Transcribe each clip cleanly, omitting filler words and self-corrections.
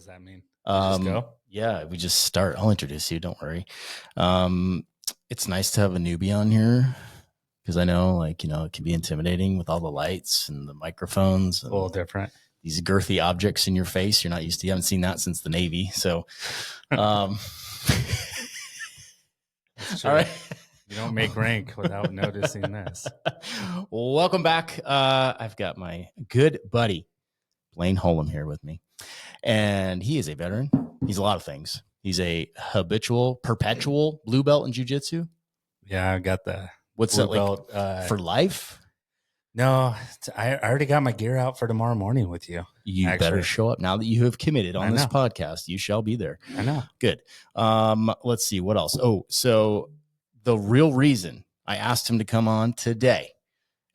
that mean? Just go? Yeah, we just start. I'll introduce you. Don't worry. It's nice to have a newbie on here because I know, it can be intimidating with all the lights and the microphones. And a little different. These girthy objects in your face. You're not used to. You haven't seen that since the Navy. So, all right. You don't make rank without noticing this. Welcome back. I've got my good buddy, Blaine Holom, here with me. And he is a veteran. He's a lot of things. He's a perpetual blue belt in jiu-jitsu. Yeah, I got the What's that like belt, for life? No, I already got my gear out for tomorrow morning with you. You better show up now that you have committed on this podcast. You shall be there. I know. Good. Let's see what else. Oh, so the real reason I asked him to come on today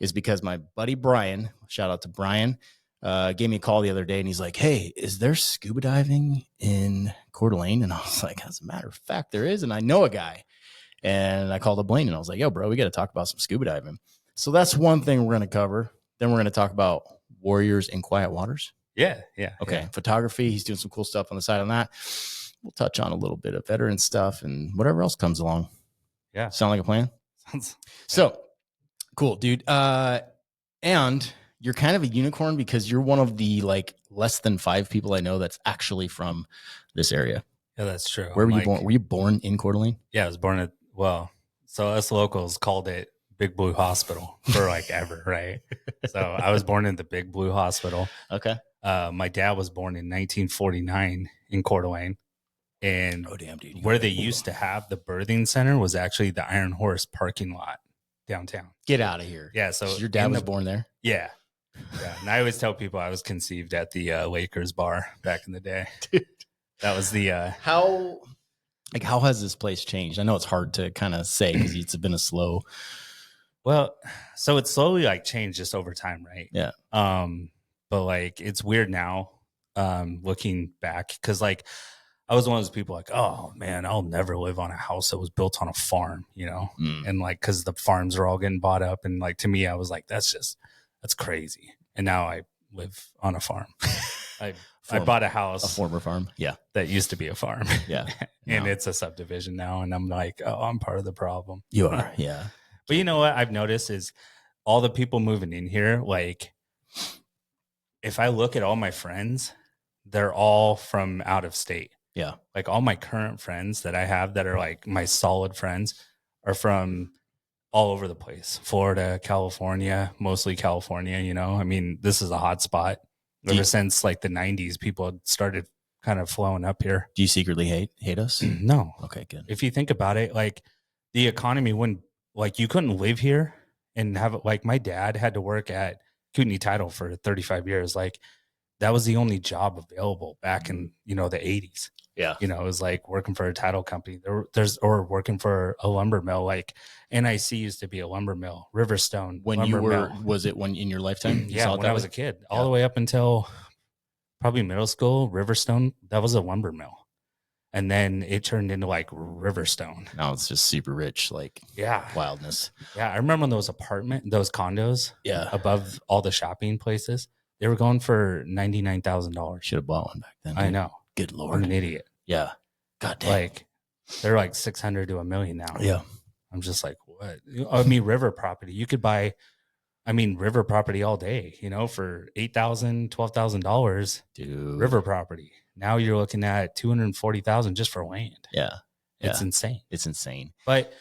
is because my buddy Brian, shout out to Brian, gave me a call the other day and he's like, hey, is there scuba diving in Coeur d'Alene? And I was like, as a matter of fact, there is. And I know a guy. And I called up Blaine and I was like, yo, bro, we got to talk about some scuba diving. So that's one thing we're going to cover. Then we're going to talk about warriors in quiet waters. Yeah. Okay. Yeah. Photography. He's doing some cool stuff on the side on that. We'll touch on a little bit of veteran stuff and whatever else comes along. Yeah. Sound like a plan? So cool, dude. And you're kind of a unicorn because you're one of the less than 5 people I know that's actually from this area. Yeah, that's true. Where were you born? Were you born in Coeur d'Alene? Yeah, I was born so us locals called it Big Blue Hospital for ever, right? So I was born in the Big Blue Hospital. Okay. My dad was born in 1949 in Coeur d'Alene. And dude, where they used to have the birthing center was actually the Iron Horse parking lot downtown. Get out of here. Yeah. So your dad was born there? Yeah. Yeah. And I always tell people I was conceived at the Lakers bar back in the day. Dude. That was the how has this place changed? I know it's hard to kind of say because it's been a slow. Well, so it's slowly changed just over time, right? Yeah. But it's weird now, looking back, because I was one of those people oh man, I'll never live on a house that was built on a farm, and because the farms are all getting bought up, and to me, I was like, that's crazy. And now I live on a farm. I bought a house, a former farm, yeah, that used to be a farm, yeah, and it's a subdivision now, and I'm like, oh, I'm part of the problem. You are, yeah. But you know what I've noticed is all the people moving in here, if I look at all my friends, they're all from out of state. Yeah. All my current friends that I have that are my solid friends are from all over the place. Florida, California, mostly California, I mean, this is a hot spot. Ever since the 90s, people had started kind of flowing up here. Do you secretly hate us? No. Okay, good. If you think about it, the economy wouldn't, you couldn't live here and have it. My dad had to work at Kootenai Title for 35 years. That was the only job available back in, the 80s. Yeah. It was working for a title company or working for a lumber mill. NIC used to be a lumber mill, Riverstone. Was it when in your lifetime? Yeah. When I was a kid, all the way up until probably middle school, Riverstone, that was a lumber mill. And then it turned into Riverstone. Now it's just super rich, wildness. Yeah. I remember those condos above all the shopping places, they were going for $99,000. Should have bought one back then. I know. Good Lord. I'm an idiot. Yeah. God damn. They're 600 to $1 million now. Yeah. I'm just what? I mean, river property. You could buy, river property all day, for $8,000, $12,000. Dude. River property. Now you're looking at $240,000 just for land. Yeah. It's insane. It's insane. But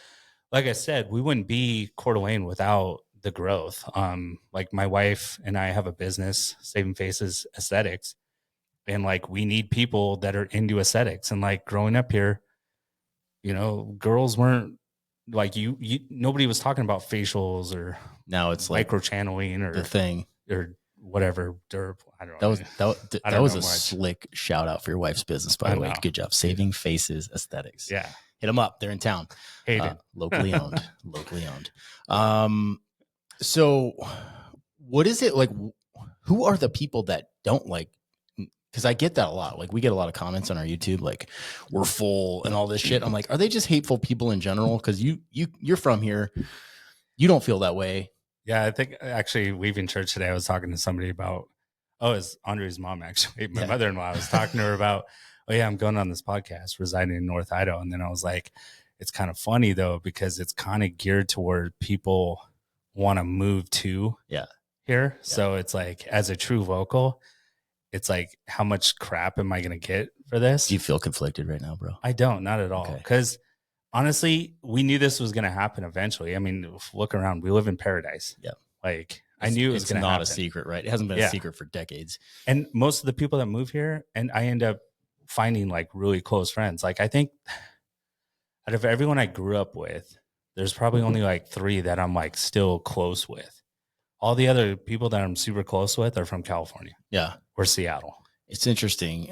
like I said, we wouldn't be Coeur d'Alene without the growth. My wife and I have a business, Saving Faces Aesthetics. And we need people that are into aesthetics. And growing up here, girls weren't you nobody was talking about facials or now it's micro channeling or the thing or whatever. I don't know. That was a slick shout out for your wife's business, by the way. Good job. Saving Faces Aesthetics. Yeah. Hit them up. They're in town. Locally owned. Locally owned. So what is it who are the people that don't because I get that a lot. We get a lot of comments on our YouTube, we're full and all this shit. I'm are they just hateful people in general? Because you're from here. You don't feel that way. Yeah, I think actually leaving church today, I was talking to somebody about Oh, it's Andre's mom, actually. My mother-in-law. I was talking to her about, oh yeah, I'm going on this podcast residing in North Idaho. And then I was like, it's kind of funny though, because it's kind of geared toward people want to move to here. So it's like, as a true vocal, it's like, how much crap am I going to get for this? Do you feel conflicted right now, bro? I don't, not at all. Because honestly, we knew this was going to happen eventually. I mean, look around. We live in paradise. Yeah. Like, I knew it was going to happen. It's not a secret, right? It hasn't been a secret for decades. And most of the people that move here, and I end up finding like really close friends. Like, I think out of everyone I grew up with, there's probably only like 3 that I'm like still close with. All the other people that I'm super close with are from California. Yeah. Or Seattle. It's interesting.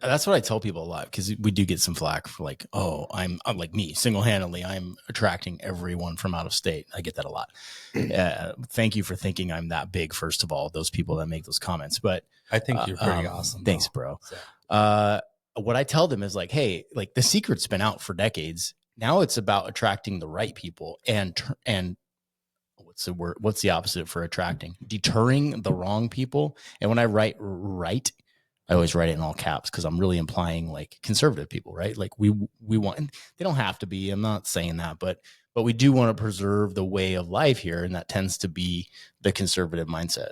That's what I tell people a lot, because we do get some flack for like, oh, I'm like me single-handedly, I'm attracting everyone from out of state. I get that a lot. Thank you for thinking I'm that big, first of all, those people that make those comments. But I think you're pretty awesome. Thanks, bro. So. What I tell them is like, hey, like the secret's been out for decades. Now it's about attracting the right people and what's the word? What's the opposite for attracting? Deterring the wrong people. And when I write right, I always write it in all caps because I'm really implying like conservative people, right? Like we want, and they don't have to be, I'm not saying that, but we do want to preserve the way of life here. And that tends to be the conservative mindset.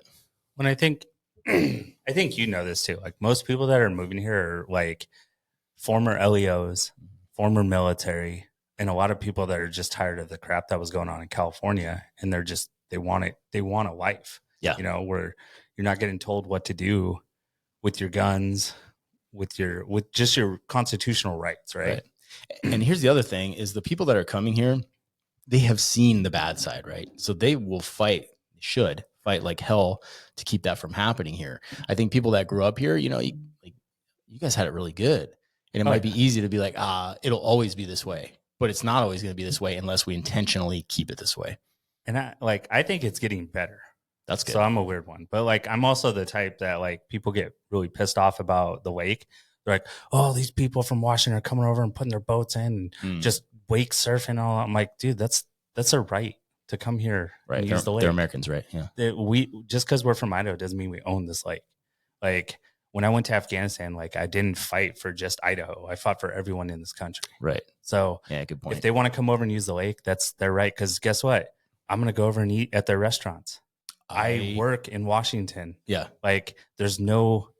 When I think you know this too. Like most people that are moving here are like former LEOs, former military, and a lot of people that are just tired of the crap that was going on in California. And they want a life. Yeah. You know, where you're not getting told what to do with your guns, with just your constitutional rights. Right. And here's the other thing is the people that are coming here, they have seen the bad side, right? So they will should fight like hell to keep that from happening here. I think people that grew up here, you know, you guys had it really good, and it might be easy to be like, it'll always be this way, but it's not always going to be this way unless we intentionally keep it this way. And I think it's getting better. That's good. So I'm a weird one, but like, I'm also the type that like people get really pissed off about the lake. They're like, oh, these people from Washington are coming over and putting their boats in and just wake surfing and all. I'm like, dude, that's a right to come here and use the lake. They're Americans, right? Yeah. We just because we're from Idaho doesn't mean we own this lake. Like when I went to Afghanistan, like I didn't fight for just Idaho. I fought for everyone in this country. Right. So yeah, good point. If they want to come over and use the lake, that's their right. Because guess what? I'm going to go over and eat at their restaurants. I work in Washington. Yeah. Like there's no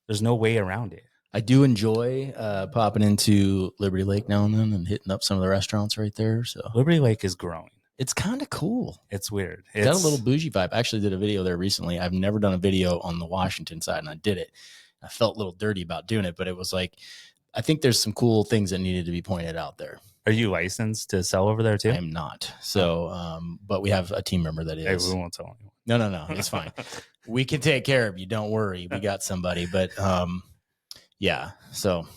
way around it. I do enjoy popping into Liberty Lake now and then and hitting up some of the restaurants right there. So Liberty Lake is growing. It's kind of cool. It's weird. It's got a little bougie vibe. I actually did a video there recently. I've never done a video on the Washington side, and I did it. I felt a little dirty about doing it, but it was like, I think there's some cool things that needed to be pointed out there. Are you licensed to sell over there too? I am not. So, but we have a team member that is. Hey, we won't tell anyone. No. It's fine. We can take care of you. Don't worry. We got somebody. But yeah. So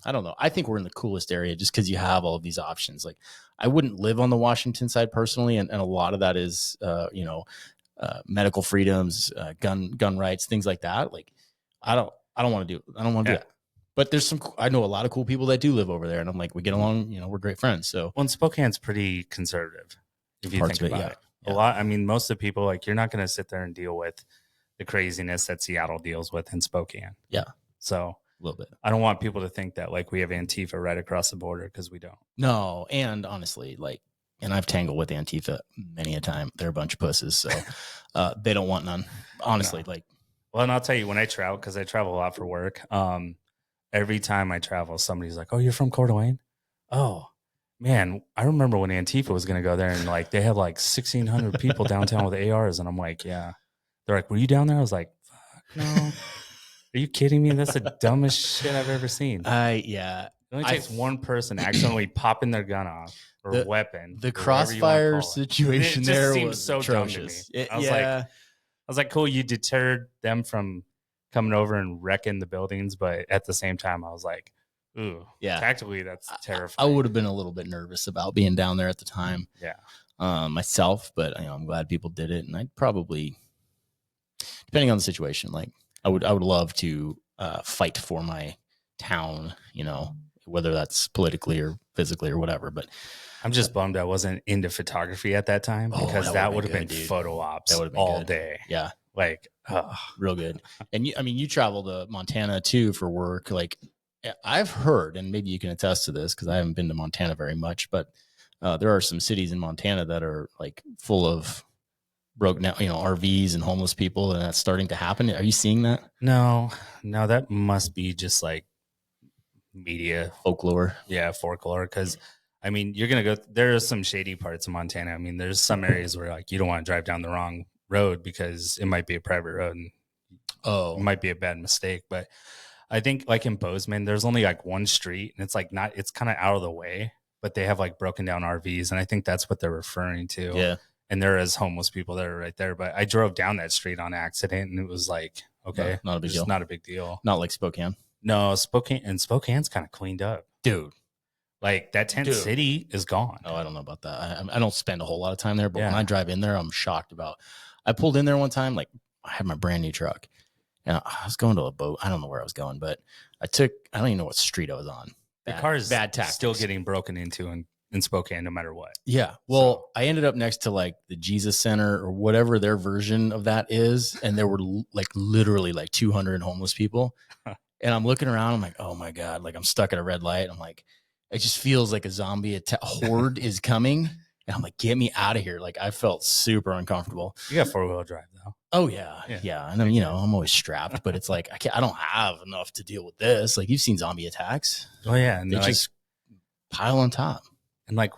I don't know. I think we're in the coolest area just because you have all of these options. Like I wouldn't live on the Washington side personally, and a lot of that is medical freedoms, gun rights, things like that. Like I don't want to do that. But there's I know a lot of cool people that do live over there, and I'm like, we get along, we're great friends. So Spokane's pretty conservative if you think about it. A lot. I mean, most of the people, like, you're not going to sit there and deal with the craziness that Seattle deals with in Spokane. Yeah. So a little bit. I don't want people to think that like we have Antifa right across the border, because we don't. No, and honestly, and I've tangled with Antifa many a time. They're a bunch of pusses, so they don't want none. Honestly, no. Well, and I'll tell you, when I travel, because I travel a lot for work. Every time I travel, somebody's like, "Oh, you're from Coeur d'Alene?" Oh, man, I remember when Antifa was going to go there, and like they have like 1,600 people downtown with ARs, and I'm like, "Yeah." They're like, "Were you down there?" I was like, "Fuck no." Are you kidding me? That's the dumbest shit I've ever seen. Yeah. It only takes one person accidentally popping their gun off or weapon. The crossfire situation there was so atrocious. Dumb to me. I was like, cool, you deterred them from coming over and wrecking the buildings, but at the same time, I was like, ooh, yeah. Tactically, that's terrifying. I would have been a little bit nervous about being down there at the time. Yeah. Myself, but I'm glad people did it, and I'd probably, depending on the situation, like I would love to fight for my town, whether that's politically or physically or whatever. But I'm just bummed I wasn't into photography at that time, because that would have been photo ops all day. Yeah. Like, real good. And you travel to Montana too for work. Like I've heard, and maybe you can attest to this because I haven't been to Montana very much, but there are some cities in Montana that are like full of broke down, RVs and homeless people, and that's starting to happen. Are you seeing that? no, that must be just like media folklore. Yeah, folklore. Because I mean, you're gonna go. There are some shady parts of Montana. I mean, there's some areas where like you don't want to drive down the wrong road because it might be a private road and it might be a bad mistake. But I think like in Bozeman, there's only like one street, and it's like not. It's kind of out of the way, but they have like broken down RVs, and I think that's what they're referring to. Yeah. And there is homeless people that are right there. But I drove down that street on accident, and it was like, okay, not a big deal. Not a big deal. Not like Spokane. No, Spokane's kind of cleaned up, dude. Like that tent city is gone. Oh, I don't know about that. I don't spend a whole lot of time there, but when I drive in there, I'm shocked about. I pulled in there one time, like I had my brand new truck, and I was going to a boat. I don't know where I was going, but I don't even know what street I was on. The car is bad tactics. Still getting broken into in Spokane, no matter what. Yeah. Well, I ended up next to like the Jesus Center or whatever their version of that is, and there were like literally like 200 homeless people. And I'm looking around. I'm like, oh my God, like I'm stuck at a red light. I'm like, it just feels like a zombie horde is coming. And I'm like, get me out of here. Like I felt super uncomfortable. You got 4-wheel drive though. Oh yeah. And I'm, I'm always strapped, but it's like, I don't have enough to deal with this. Like you've seen zombie attacks. Oh yeah. And they just pile on top. And like,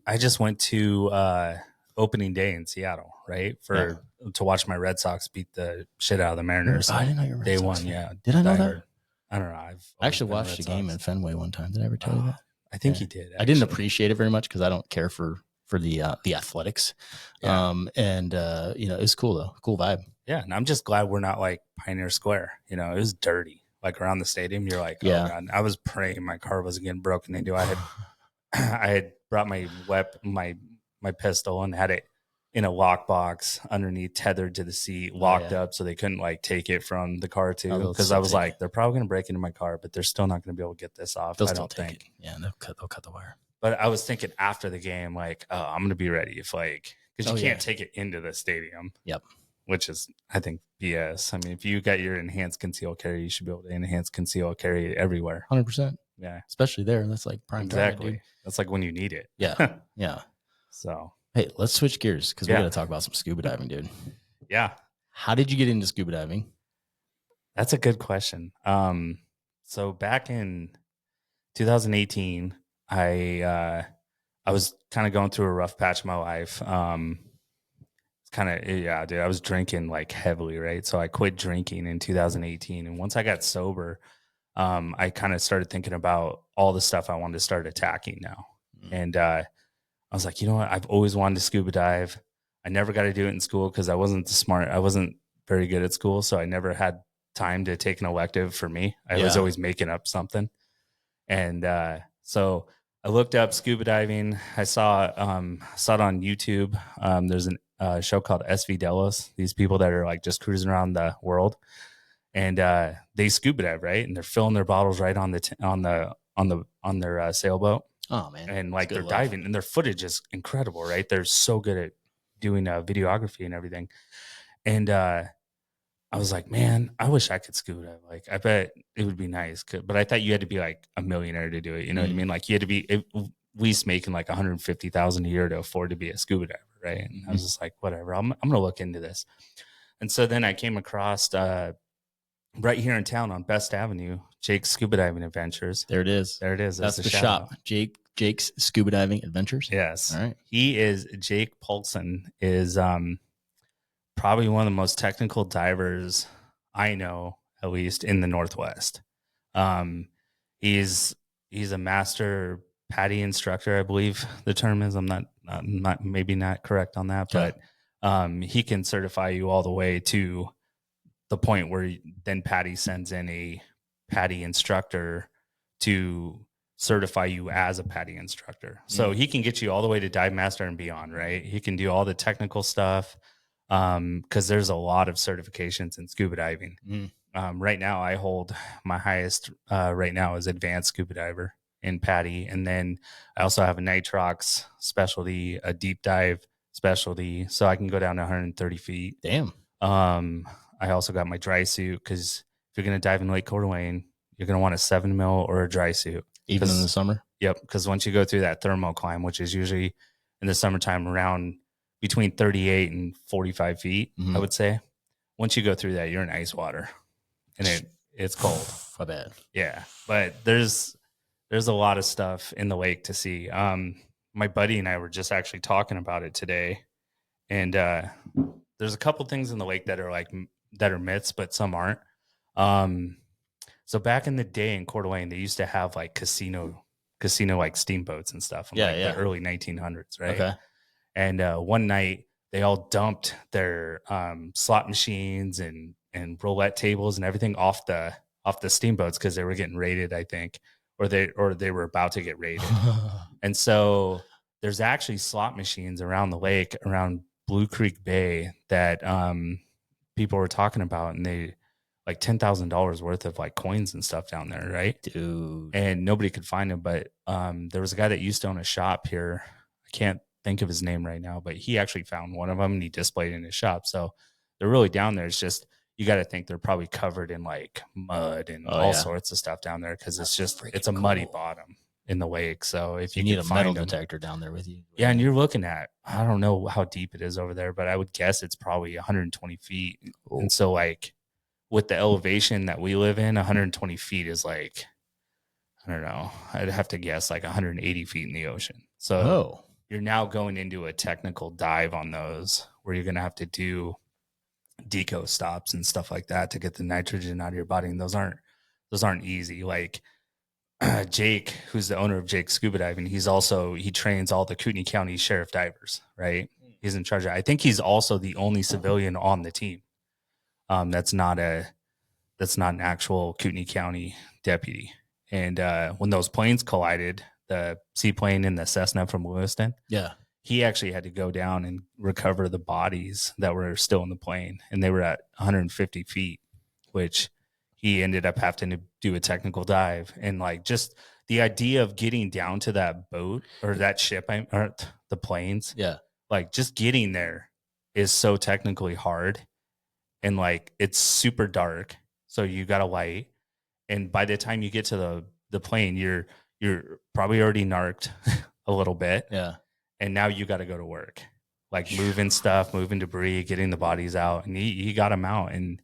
I just went to opening day in Seattle, right? To watch my Red Sox beat the shit out of the Mariners. I didn't know you were Day one, yeah. Did I know that? I don't know. I actually watched a game in Fenway one time. Did I ever tell you that? I think you did. Actually. I didn't appreciate it very much because I don't care for the athletics. Yeah. It was cool though. Cool vibe. Yeah. And I'm just glad we're not like Pioneer Square. It was dirty. Like around the stadium, you're like, oh God. I was praying my car wasn't getting broken into. I had brought my my pistol and had it in a lockbox underneath, tethered to the seat, locked up, so they couldn't like take it from the car too. Because I was like, they're probably gonna break into my car, but they're still not gonna be able to get this off. I don't think. Yeah, they'll cut the wire. But I was thinking after the game, like, oh, I'm gonna be ready if like because you can't take it into the stadium. Yep. Which is, I think, BS. I mean, if you got your enhanced concealed carry, you should be able to enhance concealed carry everywhere. 100%. Yeah, especially there. That's like prime time, dude. That's like when you need it. Yeah, yeah. So hey, let's switch gears because we got to talk about some scuba diving, dude. Yeah. How did you get into scuba diving? That's a good question. So back in 2018, I was kind of going through a rough patch of my life. Dude, I was drinking like heavily, right? So I quit drinking in 2018, and once I got sober, I kind of started thinking about all the stuff I wanted to start attacking now. And I was like, you know what? I've always wanted to scuba dive. I never got to do it in school because I wasn't smart. I wasn't very good at school, so I never had time to take an elective for me. I was always making up something. And so I looked up scuba diving. I saw it on YouTube. There's a show called SV Delos. These people that are like just cruising around the world. And they scuba dive, right? And they're filling their bottles right on their sailboat. Oh man! And like they're diving, and their footage is incredible, right? They're so good at doing videography and everything. And I was like, man, I wish I could scuba dive. Like, I bet it would be nice. But I thought you had to be like a millionaire to do it. You know what I mean? Like, you had to be at least making like $150,000 a year to afford to be a scuba diver, right? And I was just like, whatever. I'm gonna look into this. And so then I came across right here in town on Best Avenue, Jake's Scuba Diving Adventures. There it is. That's the shop. Jake's Scuba Diving Adventures. Yes. All right. Jake Paulson is probably one of the most technical divers I know, at least in the Northwest. He's a master PADI instructor, I believe the term is. I'm not maybe not correct on that, but he can certify you all the way to the point where then PADI sends in a PADI instructor to certify you as a PADI instructor. So he can get you all the way to dive master and beyond, right? He can do all the technical stuff because there's a lot of certifications in scuba diving. Right now, I hold my highest right now is advanced scuba diver in PADI. And then I also have a nitrox specialty, a deep dive specialty. So I can go down to 130 feet. Damn. I also got my dry suit because if you're going to dive in Lake Coeur, you're going to want a 7 mil or a dry suit. Even in the summer? Yep. Because once you go through that thermal climb, which is usually in the summertime around between 38 and 45 feet, I would say. Once you go through that, you're in ice water and it's cold. I bet. Yeah. But there's a lot of stuff in the lake to see. My buddy and I were just actually talking about it today. And there's a couple things in the lake that are myths, but some aren't. So back in the day in Coeur d'Alene, they used to have like casino like steamboats and stuff in the early 1900s, right? Okay. And one night they all dumped their slot machines and roulette tables and everything off the steamboats because they were getting raided, I think, or they were about to get raided. And so there's actually slot machines around the lake, around Blue Creek Bay, that people were talking about, and they like $10,000 worth of like coins and stuff down there, right? Dude. And nobody could find them. But there was a guy that used to own a shop here. I can't think of his name right now, but he actually found one of them and he displayed it in his shop. So they're really down there. It's just, you got to think they're probably covered in like mud and all sorts of stuff down there because it's a muddy bottom in the lake. So if you need a metal detector down there with you. Yeah, and you're looking at, I don't know how deep it is over there, but I would guess it's probably 120 feet. Ooh. And so like with the elevation that we live in, 120 feet is like, I don't know, I'd have to guess like 180 feet in the ocean. So you're now going into a technical dive on those where you're going to have to do deco stops and stuff like that to get the nitrogen out of your body. And those aren't easy. Like Jake, who's the owner of Jake Scuba Diving, he trains all the Kootenai County Sheriff divers, right? He's in charge of, I think he's also the only civilian on the team. That's not an actual Kootenai County deputy. And when those planes collided, the seaplane and the Cessna from Lewiston, he actually had to go down and recover the bodies that were still in the plane. And they were at 150 feet, which he ended up having to do a technical dive. And like just the idea of getting down to that boat or that ship, or the planes, like just getting there is so technically hard. And like it's super dark, so you got a light. And by the time you get to the plane, you're probably already narked a little bit. Yeah. And now you got to go to work, like moving stuff, moving debris, getting the bodies out. And he got them out. And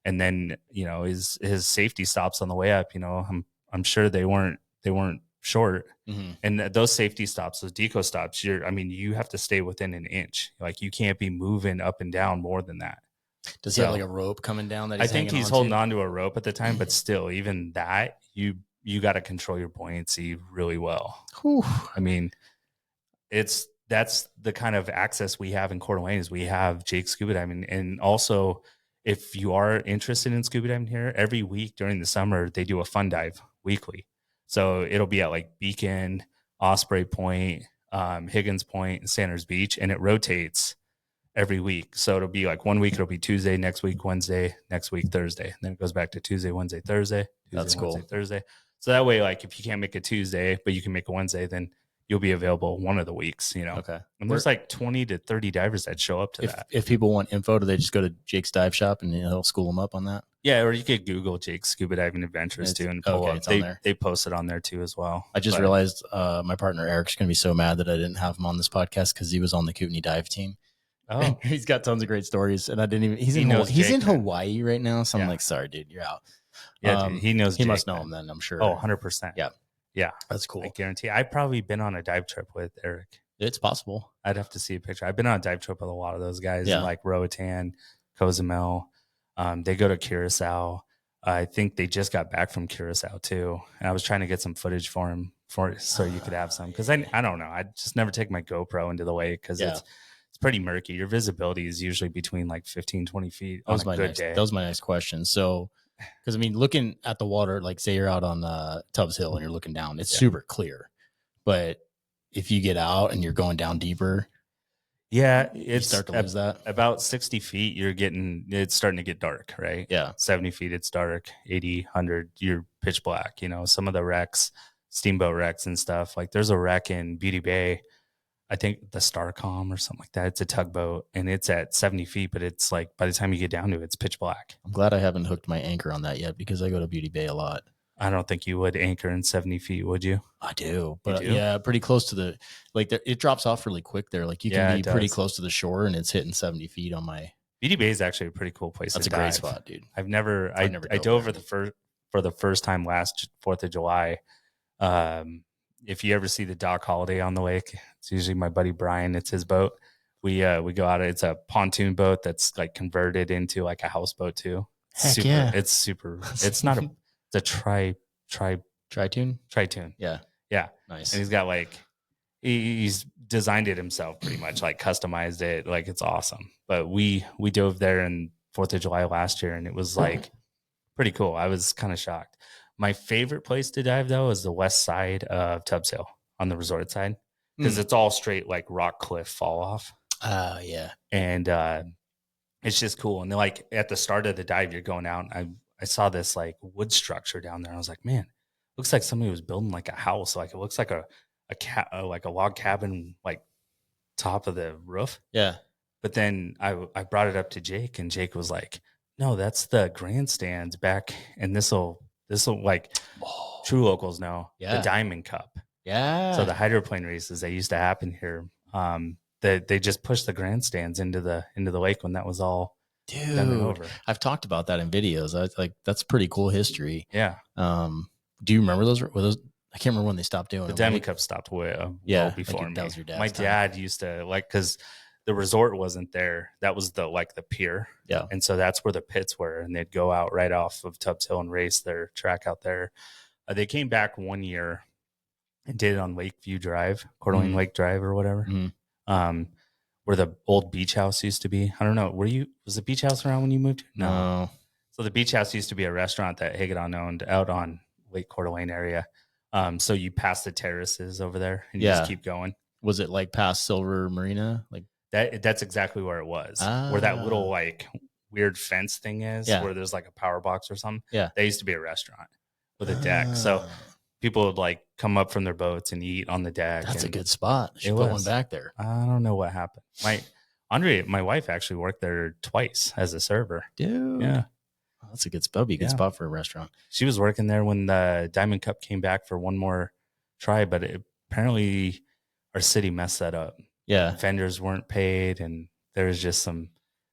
then, you know, his safety stops on the way up, you know, I'm sure they weren't short. Mm-hmm. And those safety stops, those deco stops, you have to stay within an inch. Like you can't be moving up and down more than that. Does he have like a rope coming down that I think he's holding on to a rope at the time, but still, even that, you got to control your buoyancy really well. Whew. I mean, that's the kind of access we have in Coeur d'Alene is we have Jake Scuba Diving. And also, if you are interested in scuba diving here, every week during the summer, they do a fun dive weekly. So it'll be at like Beacon, Osprey Point, Higgins Point, and Sanders Beach, and it rotates every week. So it'll be like 1 week, it'll be Tuesday, next week, Wednesday, next week, Thursday. And then it goes back to Tuesday, Wednesday, Thursday. That's cool. Wednesday, Thursday. So that way, like if you can't make a Tuesday, but you can make a Wednesday, then you'll be available one of the weeks, you know? Okay. And there's like 20 to 30 divers that show up to that. If people want info, do they just go to Jake's Dive Shop and he'll school them up on that? Yeah, or you could Google Jake's Scuba Diving Adventures too and pull up. They post it on there too as well. I just realized my partner Eric's going to be so mad that I didn't have him on this podcast because he was on the Kootenai Dive team. Oh, he's got tons of great stories, and I didn't even. He's in Hawaii right now, so I'm like, sorry, dude, you're out. Yeah, dude, he knows. He must know him then, I'm sure. Oh, 100%. Yeah, that's cool. I guarantee. I've probably been on a dive trip with Eric. It's possible. I'd have to see a picture. I've been on a dive trip with a lot of those guys, like Roatan, Cozumel. They go to Curacao. I think they just got back from Curacao too, and I was trying to get some footage for him so you could have some because I don't know. I just never take my GoPro into the lake because it's pretty murky. Your visibility is usually between like 15, 20 feet on a good day. That was my next question. So, because I mean, looking at the water, like say you're out on Tubbs Hill and you're looking down, it's super clear. But if you get out and you're going down deeper, you start to lose that. About 60 feet, it's starting to get dark, right? Yeah. 70 feet, it's dark. 80, 100, you're pitch black. You know, some of the wrecks, steamboat wrecks and stuff. Like there's a wreck in Beauty Bay. I think the Starcom or something like that. It's a tugboat and it's at 70 feet, but it's like by the time you get down to it, it's pitch black. I'm glad I haven't hooked my anchor on that yet because I go to Beauty Bay a lot. I don't think you would anchor in 70 feet, would you? I do, but do? yeah, pretty close to the, like it drops off really quick there. Like you can be pretty close to the shore and it's hitting 70 feet on my. Beauty Bay is actually a pretty cool place. That's to a great dive. spot, dude. I dove for the first time last 4th of July. If you ever see the dock holiday on the lake, it's usually my buddy Brian. It's his boat. We go out. It's a pontoon boat that's like converted into like a houseboat too. Heck yeah. It's super. It's not it's a Tri-toon. Yeah. Yeah. Nice. And he's got like, he's designed it himself pretty much, like customized it. Like it's awesome. But we dove there in 4th of July last year and it was like pretty cool. I was kind of shocked. My favorite place to dive though is the west side of Tubbs Hill on the resort side because it's all straight like rock cliff fall off. Yeah. And it's just cool. And then like at the start of the dive, you're going out. I saw this like wood structure down there. I was like, man, looks like somebody was building like a house. Like it looks like like a log cabin, like top of the roof. Yeah. But then I brought it up to Jake and Jake was like, no, that's the grandstands back. And this'll like true locals know the Diamond Cup. Yeah. So the hydroplane races that used to happen here, they just pushed the grandstands into the lake when that was all done and over. I've talked about that in videos. That's pretty cool history. Yeah. Do you remember those? Were those? I can't remember when they stopped doing the it. Diamond Cup stopped well before me. That was your dad's My time. dad used to like because the resort wasn't there. That was the pier. Yeah. And so that's where the pits were, and they'd go out right off of Tubbs Hill and race their track out there. They came back one year and did it on Lakeview Drive, Coeur d'Alene Lake Drive or whatever. Where the old beach house used to be. I don't know. Was the beach house around when you moved? No. So the beach house used to be a restaurant that Hagedon owned out on Lake Coeur d'Alene area. So you pass the terraces over there and you just keep going. Was it like past Silver Marina? Like that's exactly where it was. Where that little like weird fence thing is, where there's like a power box or something. Yeah. They used to be a restaurant with a deck. So people would like come up from their boats and eat on the deck. That's a good spot. Should put one back there. I don't know what happened. My wife actually worked there twice as a server. Dude. Yeah. That's a good spot. Be a good spot for a restaurant. She was working there when the Diamond Cup came back for one more try, but apparently our city messed that up. Yeah. Vendors weren't paid, and there was just some.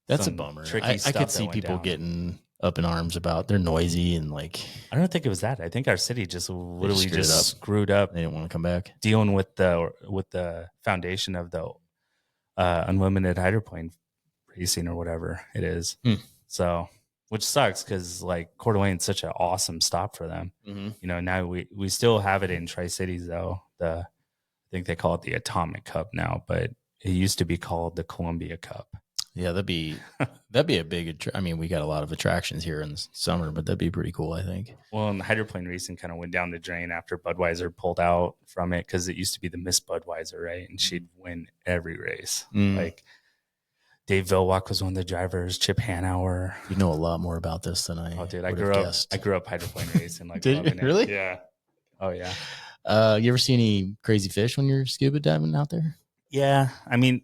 That's a bummer. I could see people getting up in arms about they're noisy and like. I don't think it was that. I think our city just literally screwed up. They didn't want to come back. Dealing with the foundation of the unlimited hydroplane racing or whatever it is. So. Which sucks because like Coeur d'Alene's such an awesome stop for them. You know, now we still have it in Tri-Cities though. I think they call it the Atomic Cup now, but it used to be called the Columbia Cup. Yeah, that'd be a big. I mean, we got a lot of attractions here in the summer, but that'd be pretty cool, I think. Well, and the hydroplane racing kind of went down the drain after Budweiser pulled out from it because it used to be the Miss Budweiser, right? And she'd win every race, like. Dave Vilwalk was one of the drivers. Chip Hanauer. You know a lot more about this than I. Oh, dude, I grew up hydroplane racing. Like, did you really? It. Yeah. Oh, yeah. You ever see any crazy fish when you're scuba diving out there? Yeah, I mean,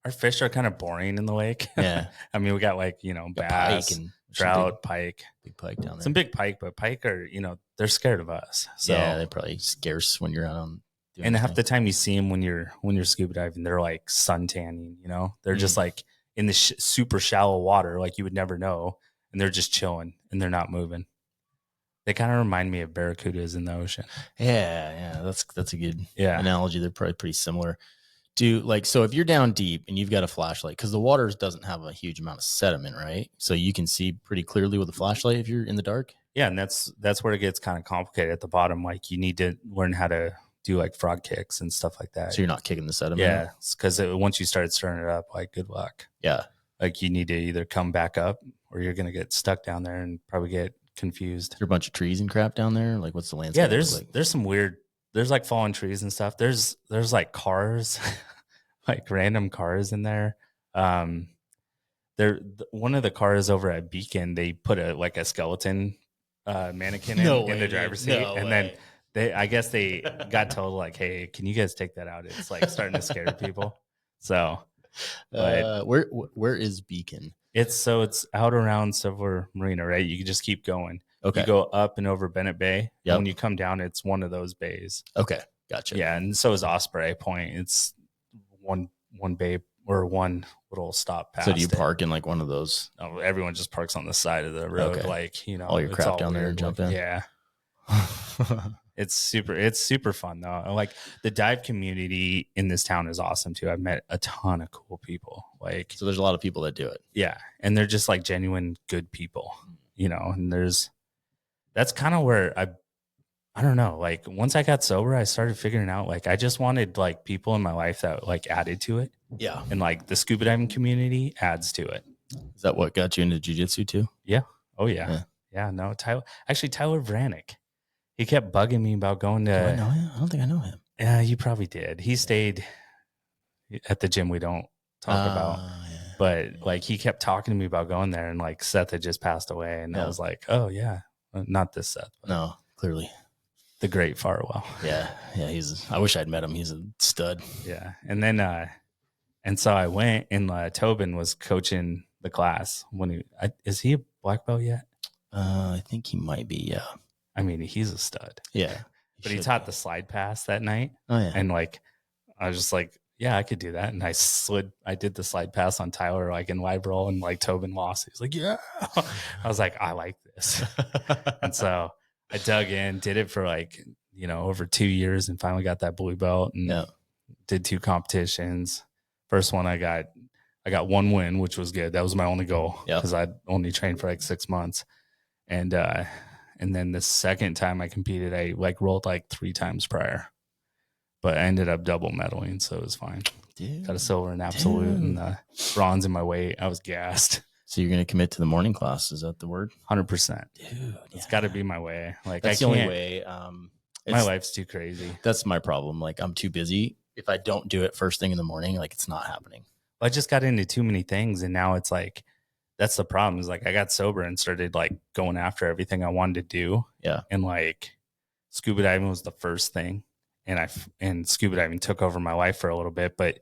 our fish are kind of boring in the lake. Yeah. I mean, we got like bass, and trout, pike, big pike down there. Some big pike, but pike are they're scared of us. So yeah, they're probably scarce when you're out on. And half the time you see them when you're scuba diving, they're like sun tanning, they're just like in the super shallow water, like you would never know. And they're just chilling and they're not moving. They kind of remind me of barracudas in the ocean. Yeah. That's a good analogy. They're probably pretty similar. So if you're down deep and you've got a flashlight, because the water doesn't have a huge amount of sediment, right? So you can see pretty clearly with a flashlight if you're in the dark. Yeah. And that's where it gets kind of complicated at the bottom. Like you need to learn how to do like frog kicks and stuff like that. So you're not kicking the sediment? Yeah, because once you start stirring it up, like good luck. Yeah. Like you need to either come back up or you're going to get stuck down there and probably get confused. Is there a bunch of trees and crap down there? Like what's the landscape? Yeah, there's some weird, there's like fallen trees and stuff. There's like cars, like random cars in there. One of the cars over at Beacon, they put a skeleton mannequin in the driver's seat. Then I guess they got told like, hey, can you guys take that out? It's like starting to scare people. So, but where is Beacon? it's out around Silver Marina, right? You can just keep going. Okay. You go up and over Bennett Bay. Yep. And when you come down, it's one of those bays. Okay. Gotcha. Yeah. And so is Osprey Point. It's one bay or one little stop past. So do you park in like one of those? Oh, everyone just parks on the side of the road. Okay. Like, you know, all your crap down there and jump in. Yeah. It's super fun though. Like the dive community in this town is awesome too. I've met a ton of cool people. Like, so there's a lot of people that do it. Yeah. And they're just like genuine good people, you know, and that's kind of where I don't know. Like once I got sober, I started figuring out like, I just wanted like people in my life that like added to it. Yeah. And like the scuba diving community adds to it. Is that what got you into jiu-jitsu too? Yeah. Oh yeah. Yeah. No, Tyler Vranick. He kept bugging me about going to. Do I know him? I don't think I know him. Yeah, you probably did. He stayed at the gym we don't talk about. Yeah. But like he kept talking to me about going there, and like Seth had just passed away, and I was like, oh yeah, not this Seth. No, clearly the great Farwell. Yeah. I wish I'd met him. He's a stud. Yeah, and then and so I went, and Tobin was coaching the class when is he a black belt yet? I think he might be. Yeah. I mean, he's a stud. Yeah. But he taught the slide pass that night. Oh, yeah. And like, I was just like, yeah, I could do that. And I did the slide pass on Tyler, like in live roll, and like Tobin lost. He was like, yeah. I was like, I like this. And so I dug in, did it for like, you know, over 2 years, and finally got that blue belt and did 2 competitions. First one I got 1 win, which was good. That was my only goal because I'd only trained for like 6 months. And then the second time I competed, I like rolled like 3 times prior, but I ended up double medaling, so it was fine. Got a silver in absolute and bronze in my weight. I was gassed. So you're going to commit to the morning class? Is that the word? 100%. Dude, it's got to be my way. Like that's the only way. My life's too crazy. That's my problem. Like I'm too busy. If I don't do it first thing in the morning, like it's not happening. I just got into too many things, and now it's like. That's the problem is like I got sober and started like going after everything I wanted to do. Yeah. And like scuba diving was the first thing. And scuba diving took over my life for a little bit, but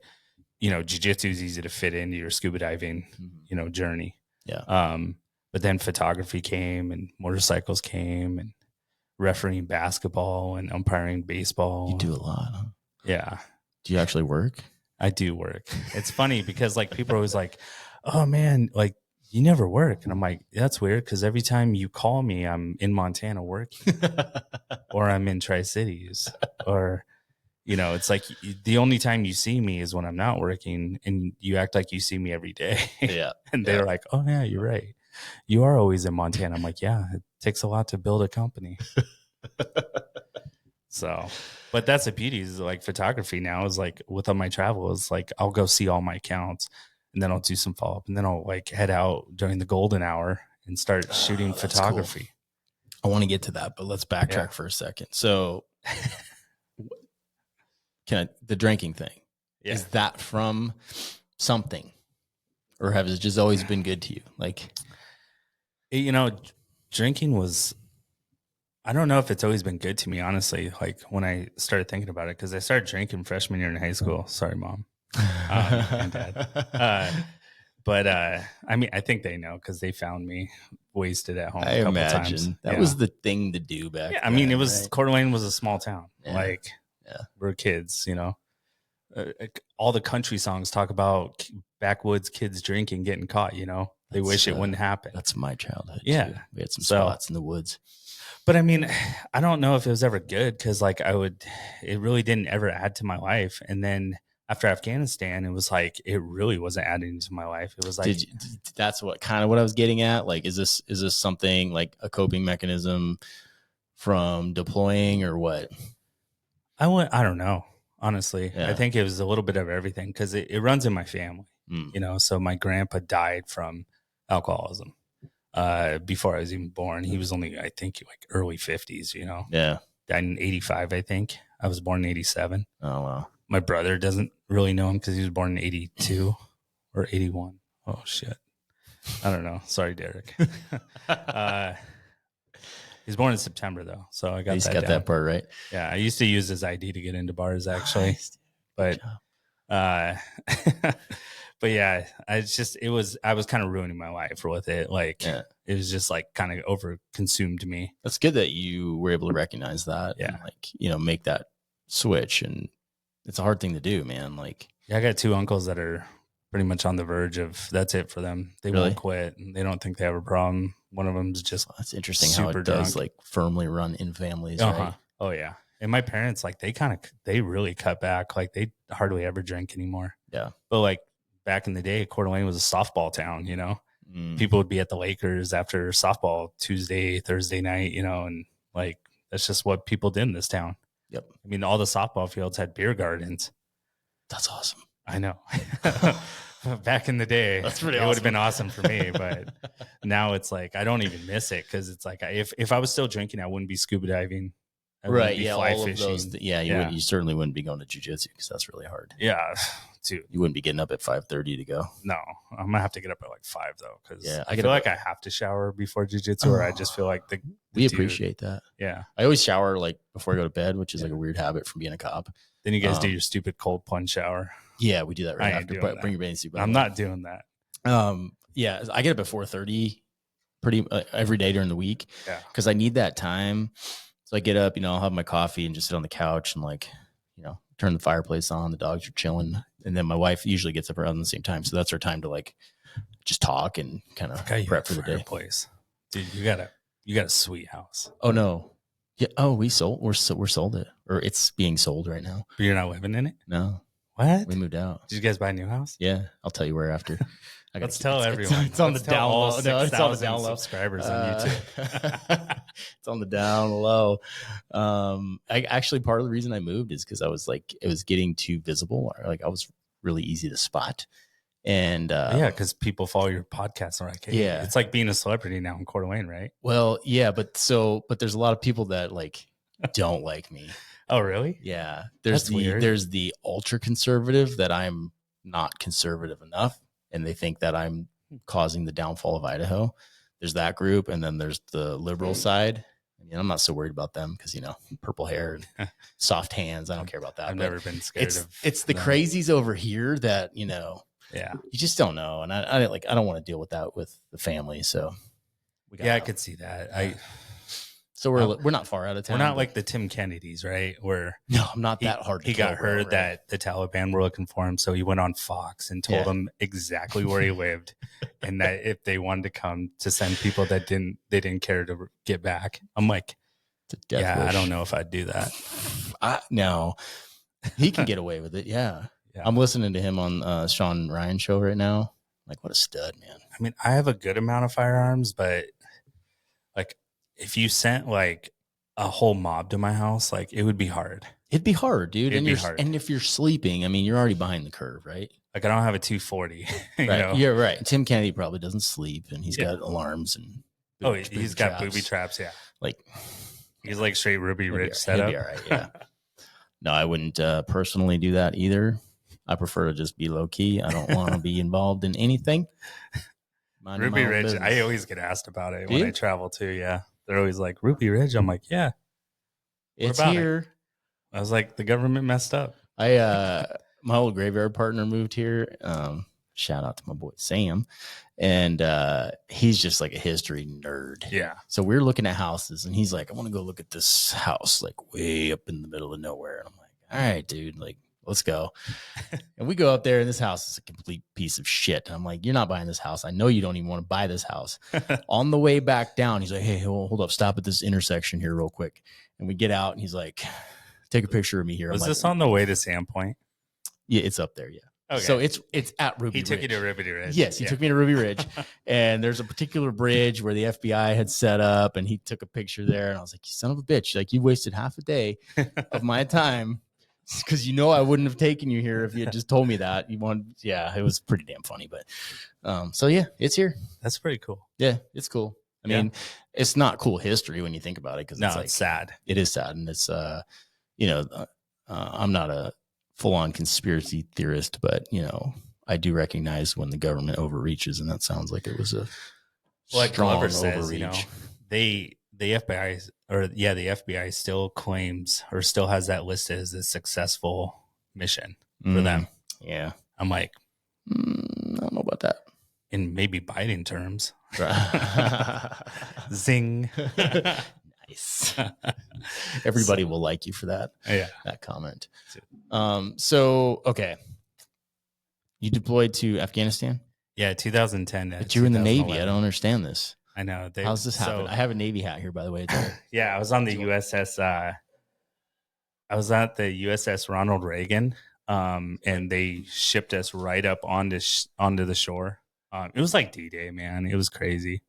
you know, jiu-jitsu is easy to fit into your scuba diving, you know, journey. Yeah. But then photography came and motorcycles came and refereeing basketball and umpiring baseball. You do a lot, huh? Yeah. Do you actually work? I do work. It's funny because like people are always like, oh man, like, you never work. And I'm like, that's weird because every time you call me, I'm in Montana working or I'm in Tri-Cities or, you know, it's like the only time you see me is when I'm not working and you act like you see me every day. Yeah. And they're like, oh, yeah, you're right. You are always in Montana. I'm like, yeah, it takes a lot to build a company. So, but that's the beauty is like photography now is like with all my travel is like I'll go see all my accounts. And then I'll do some follow up, and then I'll like head out during the golden hour and start shooting photography. Cool. I want to get to that, but let's backtrack for a second. So, the drinking thing is that from something, or has it just always been good to you? Like, you know, drinking was. I don't know if it's always been good to me, honestly. Like when I started thinking about it, because I started drinking freshman year in high school. Sorry, Mom. And Dad. But I mean, I think they know because they found me wasted at home a couple times. That was the thing to do back then. I mean, it was Coeur d'Alene was a small town. Yeah. Like, we're kids, you know. All the country songs talk about backwoods kids drinking, getting caught. You know, they wish it wouldn't happen. That's my childhood. Yeah, too. We had some spots in the woods. But I mean, I don't know if it was ever good because like it really didn't ever add to my life, and then. After Afghanistan, it was like it really wasn't adding to my life. It was like that's what I was getting at. Like, is this something like a coping mechanism from deploying or what? I don't know. Honestly, I think it was a little bit of everything because it runs in my family. You know, so my grandpa died from alcoholism before I was even born. He was only, I think, like early 50s. You know, died in 85. I think I was born in 87. Oh wow. My brother doesn't really know him because he was born in 82 or 81. Oh, shit. I don't know. Sorry, Derek. He's born in September though, so I got He's that got down. that part right. Yeah, I used to use his ID to get into bars actually, but but yeah, I was kind of ruining my life with it. Like it was just like kind of over consumed me. That's good that you were able to recognize that. Yeah. And like, you know, make that switch. And it's a hard thing to do, man. Like, yeah, I got 2 uncles that are pretty much on the verge of that's it for them. They won't quit. And they don't think they have a problem. One of them's just that's interesting how it does drunk. like firmly run in families, right? Oh yeah. And my parents, like they really cut back. Like they hardly ever drink anymore. Yeah. But like back in the day, Coeur d'Alene was a softball town, you know? People would be at the Lakers after softball Tuesday, Thursday night, you know, and like that's just what people did in this town. Yep. I mean, all the softball fields had beer gardens. That's awesome. I know. Back in the day, that's pretty it would have been awesome for me, but now it's like I don't even miss it because it's like if I was still drinking, I wouldn't be scuba diving. Right. Yeah. Fly all fishing. of those. You certainly wouldn't be going to jiu-jitsu because that's really hard. Yeah. Dude. You wouldn't be getting up at 5:30 to go. No, I'm gonna have to get up at like 5 though because I feel up like I have to shower before jiu-jitsu, or I just feel like we appreciate that. Yeah. I always shower like before I go to bed, which is like a weird habit from being a cop. Then you guys do your stupid cold plunge shower. Yeah, we do that right after. But bring your bathing suit. I'm not doing that. Yeah, I get up at 4:30 pretty every day during the week. Yeah, because I need that time. So I get up, you know, I'll have my coffee and just sit on the couch and like, you know, turn the fireplace on. The dogs are chilling, and then my wife usually gets up around the same time, so that's our time to like just talk and kind of prep for the day. Dude, you got a sweet house. Oh no, yeah. Oh, we're sold it, or it's being sold right now. But you're not living in it? No. What? We moved out. Did you guys buy a new house? Yeah, I'll tell you where after. Let's tell everyone. It's on the down low. No, it's on the down low. Subscribers on YouTube. It's on the down low. Actually, part of the reason I moved is because I was like, it was getting too visible. Like I was really easy to spot. And yeah, because people follow your podcast. All right. Yeah. It's like being a celebrity now in Coeur d'Alene, right? Well, yeah, but there's a lot of people that like don't like me. Oh, really? Yeah. There's the ultra conservative that I'm not conservative enough, and they think that I'm causing the downfall of Idaho. There's that group, and then there's the liberal side. I mean, I'm not so worried about them because, you know, purple hair and soft hands. I don't care about that. I've never been scared of. It's the crazies over here that, you know, you just don't know, and I don't want to deal with that with the family. So I could see that. So we're not far out of town. We're not like the Tim Kennedys, right? Where no, I'm not that hard. He got heard that the Taliban were looking for him, so he went on Fox and told them exactly where he lived, and that if they wanted to come, to send people that they didn't care to get back. I'm like, wish. I don't know if I'd do that. No, he can get away with it. Yeah. I'm listening to him on Sean Ryan show right now. Like, what a stud, man. I mean, I have a good amount of firearms, but like, if you sent like a whole mob to my house, like it would be hard. It'd be hard, dude. It'd be hard. And if you're sleeping, I mean, you're already behind the curve, right? Like I don't have a 240. Right. know? You're right. Tim Kennedy probably doesn't sleep, and he's got alarms and he's got booby traps. Yeah. Like he's like straight Ruby Ridge setup. All right. Yeah. No, I wouldn't personally do that either. I prefer to just be low key. I don't want to be involved in anything. Ruby Ridge. Business. I always get asked about it when I travel too. Yeah. They're always like, Ruby Ridge. I'm like, yeah. It's here. I was like, the government messed up. My old graveyard partner moved here. Shout out to my boy Sam. And he's just like a history nerd. Yeah. So we're looking at houses, and he's like, I want to go look at this house like way up in the middle of nowhere. And I'm like, all right, dude, like, let's go. And we go up there, and this house is a complete piece of shit. And I'm like, you're not buying this house. I know you don't even want to buy this house. On the way back down, he's like, hey, hold up. Stop at this intersection here real quick. And we get out, and he's like, take a picture of me here. Was this on the way to Sandpoint? Yeah, it's up there. Yeah. Okay. So it's at Ruby Ridge. He took you to Ruby Ridge. Yes, he took me to Ruby Ridge. And there's a particular bridge where the FBI had set up, and he took a picture there. And I was like, you son of a bitch. Like, you wasted half a day of my time. Because I wouldn't have taken you here if you had just told me that. It was pretty damn funny. But so yeah, it's here. That's pretty cool. Yeah, it's cool. I mean, it's not cool history when you think about it, because it's sad. It is sad, and it's I'm not a full-on conspiracy theorist, but I do recognize when the government overreaches, and that sounds like it was a like strong Glover says, overreach. the FBI still claims or still has that listed as a successful mission for them. Yeah. I'm like, I don't know about that. in maybe Biden terms. Right. Zing. Nice. Everybody will like you for that. Yeah. That comment. So, okay. You deployed to Afghanistan? Yeah, 2010. But you were in the Navy. I don't understand this. I know. How's this happen? I have a Navy hat here, by the way. Yeah, I was on the USS. I was at the USS Ronald Reagan, and they shipped us right up onto the shore. It was like D-Day, man. It was crazy.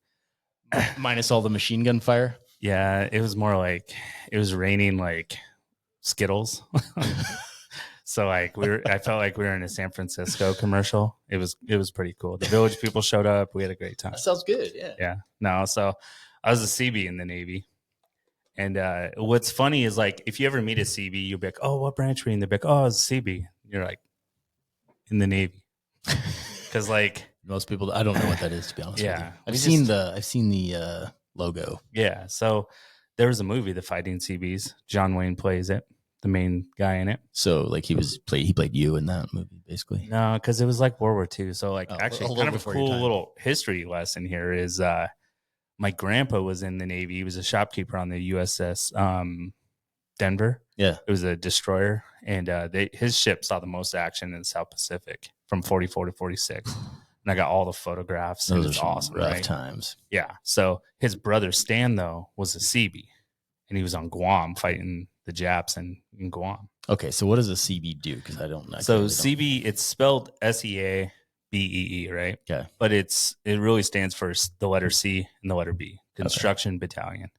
Minus all the machine gun fire? Yeah, it was more like it was raining like Skittles. So like I felt like we were in a San Francisco commercial. It was pretty cool. The village people showed up. We had a great time. That sounds good. Yeah. Yeah. No, so I was a CB in the Navy. And what's funny is like if you ever meet a CB, you'll be like, "Oh, what branch were you in?" They'll be like, "Oh, I was a CB." You're like, in the Navy. Because like most people, I don't know what that is, to be honest. Yeah. I've seen the logo. Yeah. So there was a movie, The Fighting CBs. John Wayne plays it, the main guy in it. So like he played you in that movie, basically. No, because it was like World War II. So like actually kind of a cool little history lesson here is my grandpa was in the Navy. He was a shopkeeper on the USS Denver. Yeah. It was a destroyer. And his ship saw the most action in the South Pacific from 44 to 46. And I got all the photographs. Those are awesome. Rough times. Yeah. So his brother Stan, though, was a CB. And he was on Guam fighting the Japs in Guam. Okay. So what does a CB do? Because I don't know. So CB, it's spelled SEABEE, right? Okay. But it really stands for the letter C and the letter B, Construction Battalion.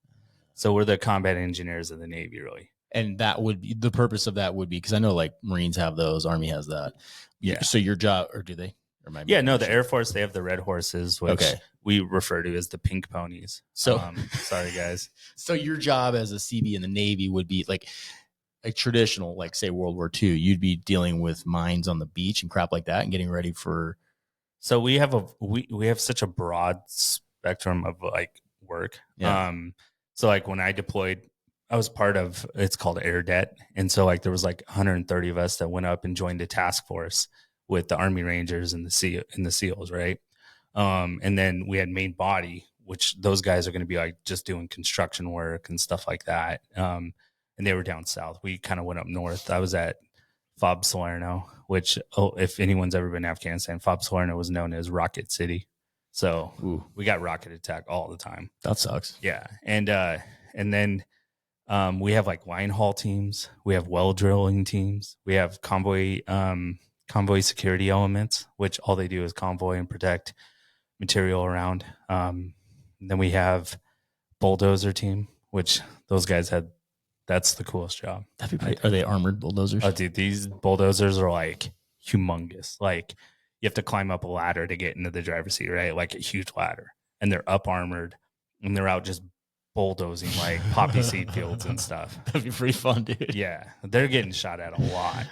So we're the combat engineers of the Navy, really. And that would be the purpose of that would be because I know like Marines have those, Army has that. Yeah. So your job, or do they? The Air Force, they have the red horses, which we refer to as the pink ponies. So sorry, guys. So your job as a CB in the Navy would be like a traditional, like say World War II, you'd be dealing with mines on the beach and crap like that and getting ready for. So we have we have such a broad spectrum of like work. Yeah. So like when I deployed, I was part of, it's called Air Det. And so like there was like 130 of us that went up and joined a task force with the Army Rangers and the SEALs, right? And then we had main body, which those guys are going to be like just doing construction work and stuff like that. And they were down south. We kind of went up north. I was at FOB Salerno, which if anyone's ever been to Afghanistan, FOB Salerno was known as Rocket City. So we got rocket attack all the time. That sucks. Yeah. And then we have like line haul teams. We have well drilling teams. We have convoy security elements, which all they do is convoy and protect material around. Then we have bulldozer team, which those guys that's the coolest job. That'd be pretty. Are they armored bulldozers? Oh, dude, these bulldozers are like humongous. Like you have to climb up a ladder to get into the driver's seat, right? Like a huge ladder. And they're up armored and they're out just bulldozing like poppy seed fields and stuff. That'd be pretty fun, dude. Yeah. They're getting shot at a lot.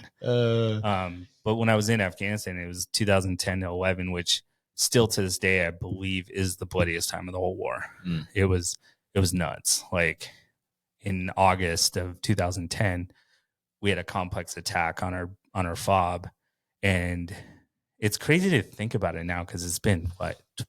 But when I was in Afghanistan, it was 2010 to 11, which still to this day, I believe is the bloodiest time of the whole war. It was nuts. Like in August of 2010, we had a complex attack on our FOB, and it's crazy to think about it now because it's been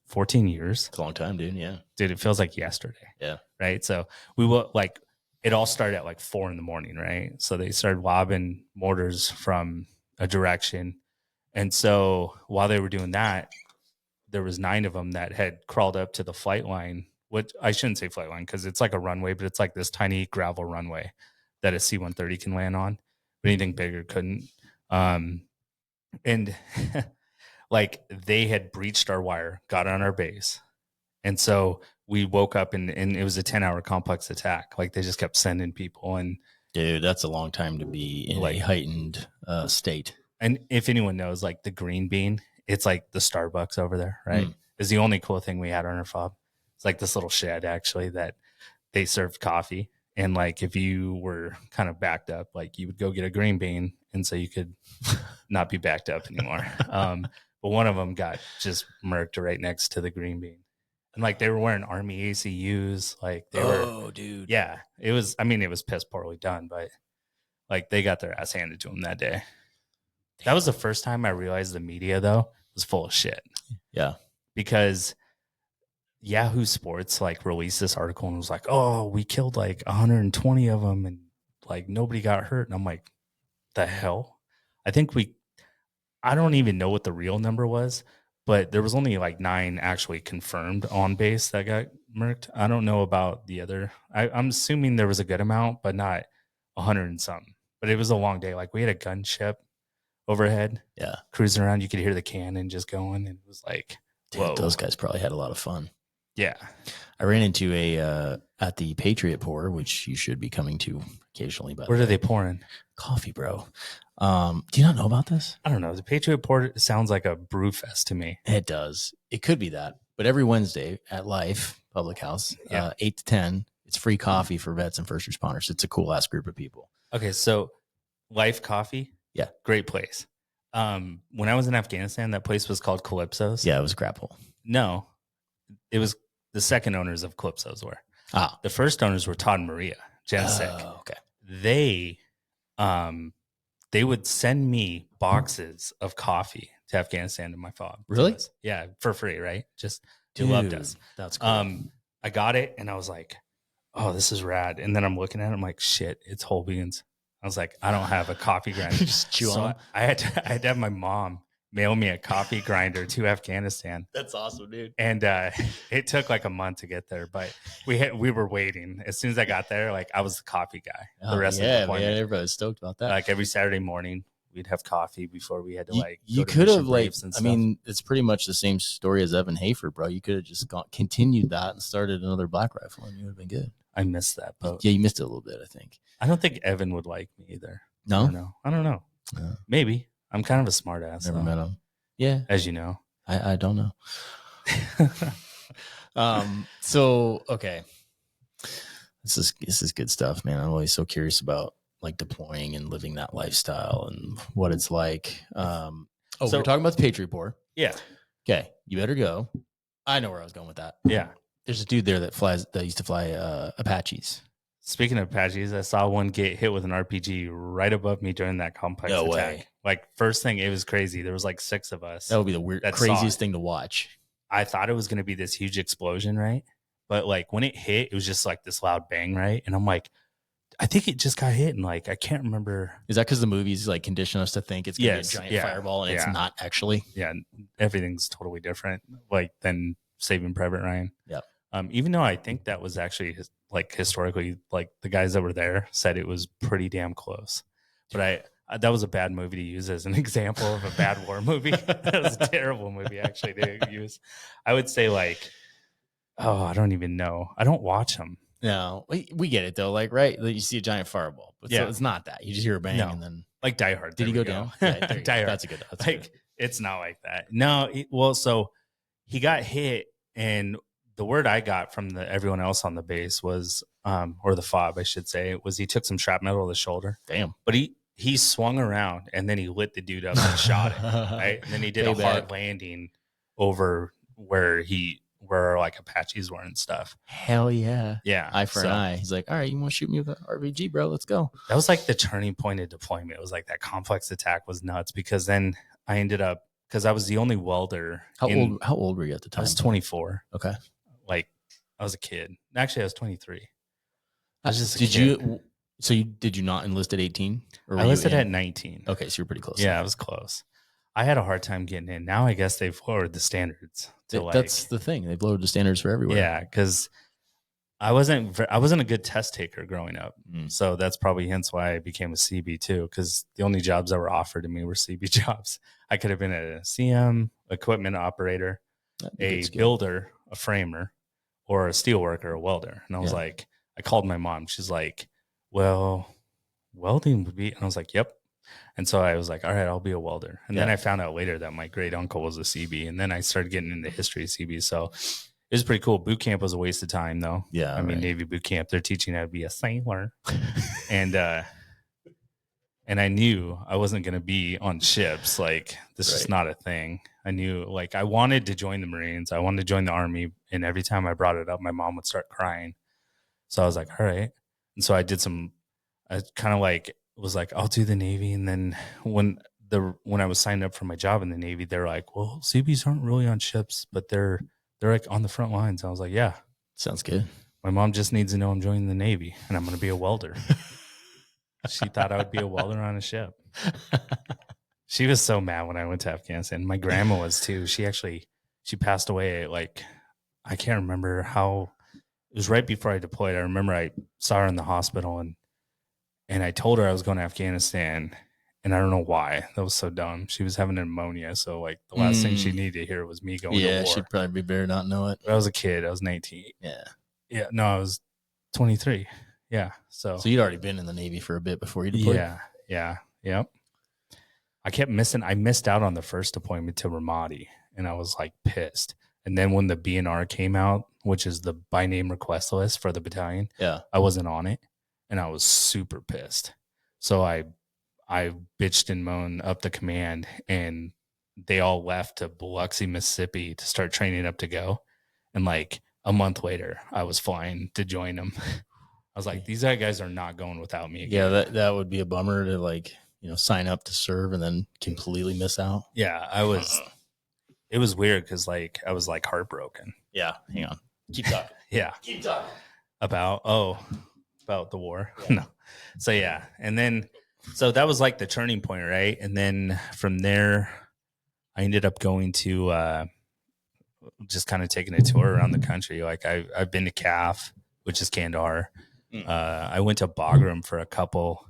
14 years. It's a long time, dude. Yeah, dude, it feels like yesterday. Yeah, right. So we will like it all started at like 4 a.m, right? So they started lobbing mortars from a direction, and so while they were doing that, there was 9 of them that had crawled up to the flight line. Which I shouldn't say flight line because it's like a runway, but it's like this tiny gravel runway that a C-130 can land on. But anything bigger couldn't. And like they had breached our wire, got on our base. And so we woke up and it was a 10-hour complex attack. Like they just kept sending people. And dude, that's a long time to be in a heightened state. And if anyone knows, like the green bean, it's like the Starbucks over there, right? Is the only cool thing we had on our FOB. It's like this little shed actually that they served coffee. And like, if you were kind of backed up, like you would go get a green bean. And so you could not be backed up anymore. But one of them got just murked right next to the green bean. And like they were wearing Army ACUs. Like they were, dude. yeah, it was, I mean, it was piss poorly done, but like they got their ass handed to them that day. That was the first time I realized the media, though, was full of shit. Yeah. Because Yahoo Sports like released this article and was like, oh, we killed like 120 of them and like nobody got hurt. And I'm like, the hell? I don't even know what the real number was, but there was only like 9 actually confirmed on base that got murked. I don't know about the other. I'm assuming there was a good amount, but not 100 and something. But it was a long day. Like we had a gunship overhead. Yeah. Cruising around. You could hear the cannon just going. And it was like, dude, whoa. those guys probably had a lot of fun. Yeah. I ran into at the Patriot Pour, which you should be coming to occasionally. But where are they pouring? Coffee, bro. Do you not know about this? I don't know. The Patriot Pour sounds like a brew fest to me. It does. It could be that. But every Wednesday at Life Public House, 8 to 10, it's free coffee for vets and first responders. It's a cool ass group of people. Okay, so Life Coffee, yeah, great place. When I was in Afghanistan, that place was called Calypso's. Yeah, it was a crap hole. No, it was the second owners of Calypso's were. The first owners were Todd and Maria Janicek. Oh, okay. They would send me boxes of coffee to Afghanistan to my fob. Really? Yeah, for free, right? Just they loved us. That's cool. I got it and I was like, oh, this is rad. And then I'm looking at it, I'm like, shit, it's whole beans. I was like, I don't have a coffee grinder. Just chew on them. I had to have my mom mail me a coffee grinder to Afghanistan. That's awesome, dude. And it took like a month to get there, but we were waiting. As soon as I got there, like I was the coffee guy. The rest of the deployment. Yeah, everybody was stoked about that. Like every Saturday morning, we'd have coffee before we had to like. You could have like. I mean, it's pretty much the same story as Evan Hafer, bro. You could have just continued that and started another black rifle, and you would have been good. I missed that boat. Yeah, you missed it a little bit, I think. I don't think Evan would like me either. No, I don't know. Maybe I'm kind of a smart ass. Never met him. Yeah, as you know, I don't know. So okay, this is good stuff, man. I'm always so curious about like deploying and living that lifestyle and what it's like. So we're talking about the Patriot Pour. Yeah. Okay, you better go. I know where I was going with that. Yeah. There's a dude there that used to fly Apaches. Speaking of Apaches, I saw one get hit with an RPG right above me during that complex attack. Way. Like first thing, it was crazy. There was like 6 of us. That would be the craziest thing to watch. I thought it was going to be this huge explosion, right? But like when it hit, it was just like this loud bang, right? And I'm like, I think it just got hit, and like I can't remember. Is that because the movies like condition us to think it's gonna be a giant fireball, and it's not actually? Yeah, everything's totally different, like than Saving Private Ryan. Yeah. Even though I think that was actually like historically, like the guys that were there said it was pretty damn close. But that was a bad movie to use as an example of a bad war movie. That was a terrible movie actually to use. I would say like, I don't even know. I don't watch them. No, we get it though. Like, right? You see a giant fireball, but so it's not that. You just hear a bang and then like Die Hard. Did he go down? Yeah, Die Hard. That's a good. It's not like that. No, so he got hit, and the word I got from everyone else on the base was, or the fob, I should say, was he took some shrapnel to the shoulder. Damn. But he swung around and then he lit the dude up and shot it. Right, and then he did a hard landing over where like Apaches were and stuff. Hell yeah. Yeah. Eye for an eye. He's like, all right, you want to shoot me with an RPG, bro? Let's go. That was like the turning point of deployment. It was like that complex attack was nuts because then I ended up, because I was the only welder. How old were you at the time? I was 24. Okay. Like I was a kid. Actually, I was 23. I was just did you not enlist at 18? I enlisted at 19. Okay, so you're pretty close. Yeah, I was close. I had a hard time getting in. Now I guess they've lowered the standards. That's the thing. They've lowered the standards for everywhere. Yeah, because I wasn't a good test taker growing up. So that's probably hence why I became a CB too, because the only jobs that were offered to me were CB jobs. I could have been a CM, equipment operator, a builder, a framer, or a steel worker, a welder. And I was like, I called my mom. She's like, well, welding would be, and I was like, yep. And so I was like, all right, I'll be a welder. And then I found out later that my great uncle was a CB. And then I started getting into history of CB. So it was pretty cool. Boot camp was a waste of time, though. Yeah. I mean, Navy boot camp, they're teaching how to be a sailor. And I knew I wasn't going to be on ships. Like, this is not a thing. I knew, like, I wanted to join the Marines. I wanted to join the Army. And every time I brought it up, my mom would start crying. So I was like, all right. And so I kind of like, was like, I'll do the Navy. And then when I was signing up for my job in the Navy, they're like, well, Seabees aren't really on ships, but they're like on the front lines. I was like, yeah. Sounds good. My mom just needs to know I'm joining the Navy and I'm going to be a welder. She thought I would be a welder on a ship. She was so mad when I went to Afghanistan. My grandma was too. She passed away at, like, I can't remember how. It was right before I deployed. I remember I saw her in the hospital and I told her I was going to Afghanistan, and I don't know why. That was so dumb. She was having pneumonia, so, like, the last thing she needed to hear was me going to war. Yeah, she'd probably be better not know it. I was a kid. I was 19. Yeah. Yeah, no, I was 23. Yeah, so you'd already been in the Navy for a bit before you deployed? Yeah. I missed out on the first deployment to Ramadi, and I was, like, pissed. And then when the BNR came out, which is the by name request list for the battalion, I wasn't on it, and I was super pissed. So I bitched and moaned up the command, and they all left to Biloxi, Mississippi to start training up to go. And, like, a month later, I was flying to join them. I was like, these guys are not going without me again. Yeah, that would be a bummer to, like, sign up to serve and then completely miss out. Yeah, it was weird because, like, I was, like, heartbroken. Yeah, hang on. Keep talking. Yeah. Keep talking. About the war. Yeah. No. So, yeah. And then, so that was, like, the turning point, right? And then from there, I ended up going to just kind of taking a tour around the country. Like, I've been to CAF, which is Kandahar. I went to Bagram for a couple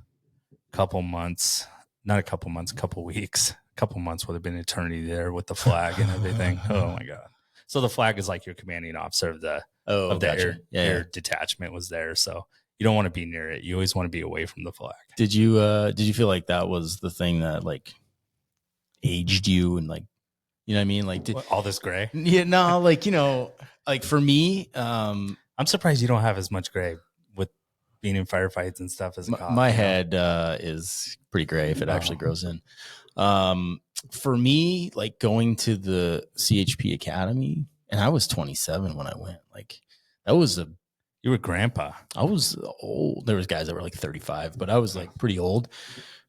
months, not a couple months, couple weeks. A couple months would have been eternity there with the flag and everything. Oh my God. So the flag is like your commanding officer of the gotcha. air detachment was there. So you don't want to be near it. You always want to be away from the flag. Did you feel like that was the thing that, like, aged you and, like, you know what I mean? Like, all this gray? Yeah, no, like, like for me, I'm surprised you don't have as much gray with being in firefights and stuff as a cop. My head is pretty gray if it actually grows in. For me, like, going to the CHP Academy, and I was 27 when I went, like, that was you were grandpa. I was old. There was guys that were like 35, but I was, like, pretty old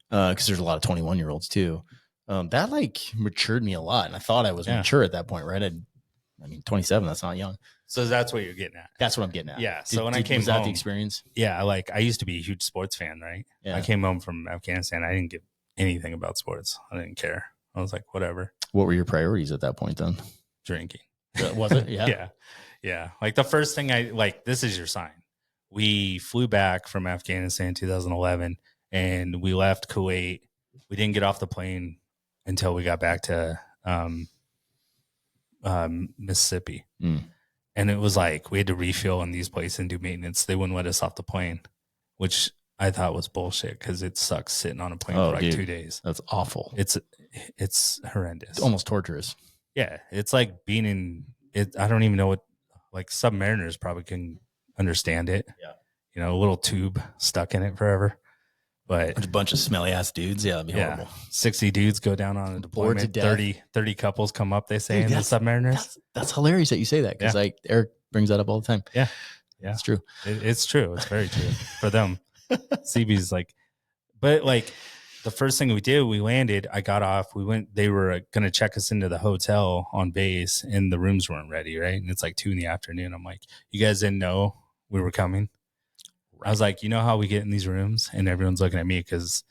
because there's a lot of 21-year-olds too. That, like, matured me a lot, and I thought I was mature at that point, right? I mean, 27, that's not young. So that's what you're getting at. That's what I'm getting at. Yeah. So when I came was home, that the experience? Yeah. Like, I used to be a huge sports fan, right? Yeah. I came home from Afghanistan. I didn't give anything about sports. I didn't care. I was like, whatever. What were your priorities at that point then? Drinking. Was it? Yeah. Yeah. Like, the first thing this is your sign. We flew back from Afghanistan in 2011 and we left Kuwait. We didn't get off the plane until we got back to Mississippi. And it was like we had to refuel in these places and do maintenance. They wouldn't let us off the plane, which I thought was bullshit because it sucks sitting on a plane for like 2 days. That's awful. It's horrendous. It's almost torturous. Yeah. It's like being in it. I don't even know what, like, submariners probably can understand it. Yeah. A little tube stuck in it forever. But a bunch of smelly ass dudes. Yeah, that'd be horrible. 60 dudes go down on a deployment. 30 couples come up, they say, in the submariners. That's hilarious that you say that because like Eric brings that up all the time. Yeah. It's true. It's true. It's very true for them. CB's like, but like the first thing we did, we landed, I got off, they were going to check us into the hotel on base and the rooms weren't ready. Right. And it's like 2 PM. I'm like, you guys didn't know we were coming? I was like, you know how we get in these rooms and everyone's looking at me because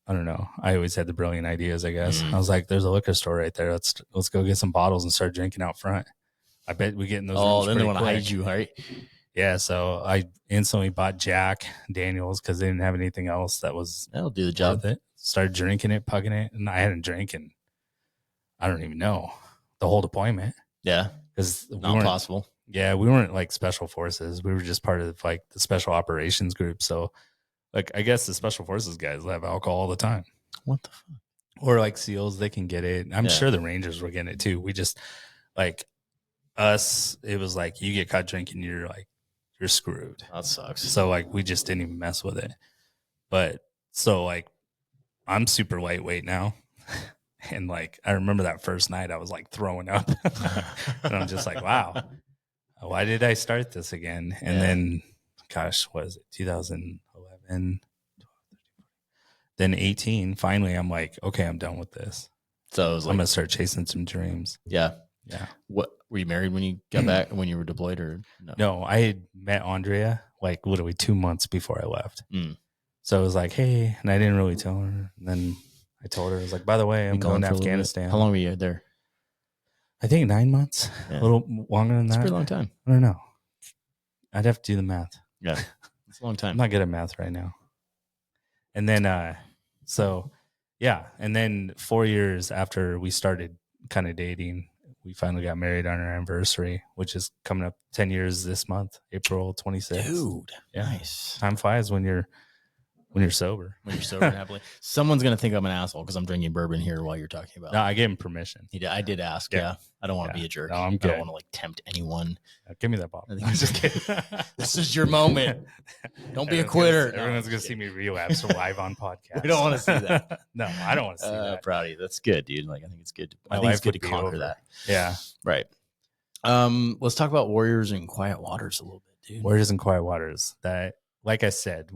I don't know. I always had the brilliant ideas, I guess. I was like, there's a liquor store right there. Let's go get some bottles and start drinking out front. I bet we get in those rooms. Oh, then they want to hide you, right? Yeah. So I instantly bought Jack Daniels because they didn't have anything else that'll do the job. With it. Started drinking it, pugging it, and I hadn't drank in, I don't even know, the whole deployment. Yeah. Because not possible. Yeah, we weren't like special forces. We were just part of like the special operations group. So like, I guess the special forces guys have alcohol all the time. What the fuck? Or like SEALs, they can get it. I'm sure the Rangers were getting it too. We just like us, it was like you get caught drinking, you're screwed. That sucks. So like we just didn't even mess with it. But so like I'm super lightweight now. And like, I remember that first night I was like throwing up and I'm just like, wow, why did I start this again? And then, gosh, what is it? 2011, then 18. Finally, I'm like, okay, I'm done with this. So it was like, I'm going to start chasing some dreams. Yeah. Yeah. What, were you married when you got back, when you were deployed, or no? No, I had met Andrea like literally 2 months before I left. Mm. So I was like, hey, and I didn't really tell her. And then I told her, I was like, by the way, I'm going to Afghanistan. How long were you there? I think 9 months, a little longer than that. It's a pretty long time. I don't know. I'd have to do the math. Yeah. It's a long time. I'm not good at math right now. And then, so yeah. And then 4 years after we started kind of dating, we finally got married on our anniversary, which is coming up 10 years this month, April 26th. Dude, nice. Time flies when you're sober. When you're sober and happily. Someone's going to think I'm an asshole because I'm drinking bourbon here while you're talking about it. No, I gave him permission. I did ask. Yeah. I don't want to be a jerk. No, I'm good. I don't want to like tempt anyone. Give me that bottle. I'm just kidding. This is your moment. Don't be a quitter. Everyone's going to see me relapse live on podcast. We don't want to see that. No, I don't want to see that. Proud of you. That's good, dude. Like, I think it's good. I think it's good to conquer that. Yeah. Right. Let's talk about Warriors and Quiet Waters a little bit, dude. Warriors and Quiet Waters. That, like I said,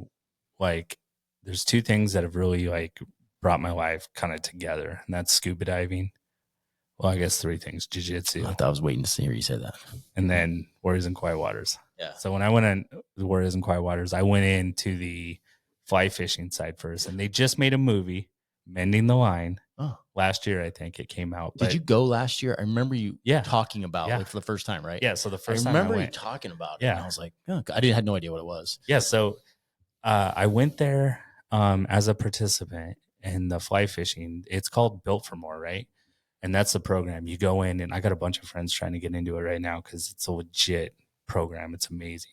like there's two things that have really like brought my life kind of together, and that's scuba diving. Well, I guess three things: Jiu-Jitsu. I thought I was waiting to hear you say that. And then Warriors and Quiet Waters. Yeah. So when I went on the Warriors and Quiet Waters, I went into the fly fishing side first, and they just made a movie, Mending the Line. Oh. Last year, I think it came out. Did you go last year? I remember you talking about like for the first time, right? Yeah. So the first time I remember you talking about it. Yeah. And I was like, oh, I had no idea what it was. Yeah. So I went there as a participant in the fly fishing. It's called Built for More, right? And that's the program. You go in, and I got a bunch of friends trying to get into it right now because it's a legit program. It's amazing.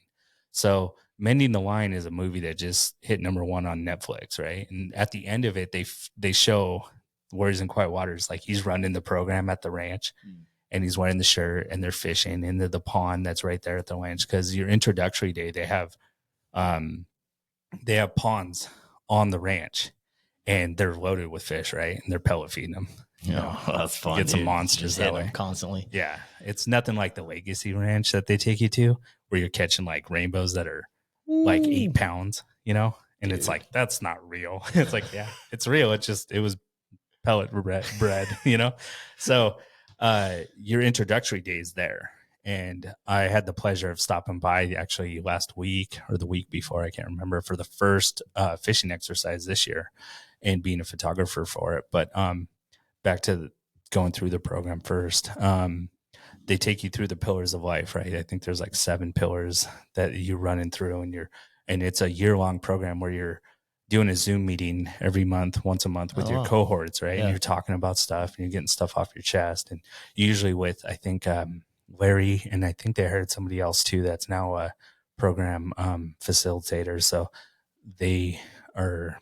So Mending the Line is a movie that just hit #1 on Netflix, right? And at the end of it, they show Warriors in Quiet Waters, like he's running the program at the ranch, and he's wearing the shirt, and they're fishing in the pond that's right there at the ranch. Because your introductory day, they have ponds on the ranch, and they're loaded with fish, right? And they're pellet feeding them. Yeah, that's fun. Get some monsters that way constantly. Yeah, it's nothing like the Legacy Ranch that they take you to, where you're catching like rainbows that are like 8 pounds, you know. And Dude. It's like, that's not real. It's like, yeah, it's real. It was pellet bread, you know. So your introductory day is there, and I had the pleasure of stopping by actually last week or the week before, I can't remember, for the first fishing exercise this year, and being a photographer for it. But back to going through the program first. They take you through the pillars of life, right? I think there's like 7 pillars that you're running through, and it's a year-long program where you're doing a Zoom meeting every month, once a month with your cohorts, right? Yeah. And you're talking about stuff, and you're getting stuff off your chest, and usually with, I think, Larry, and I think they hired somebody else too that's now a program facilitator. So they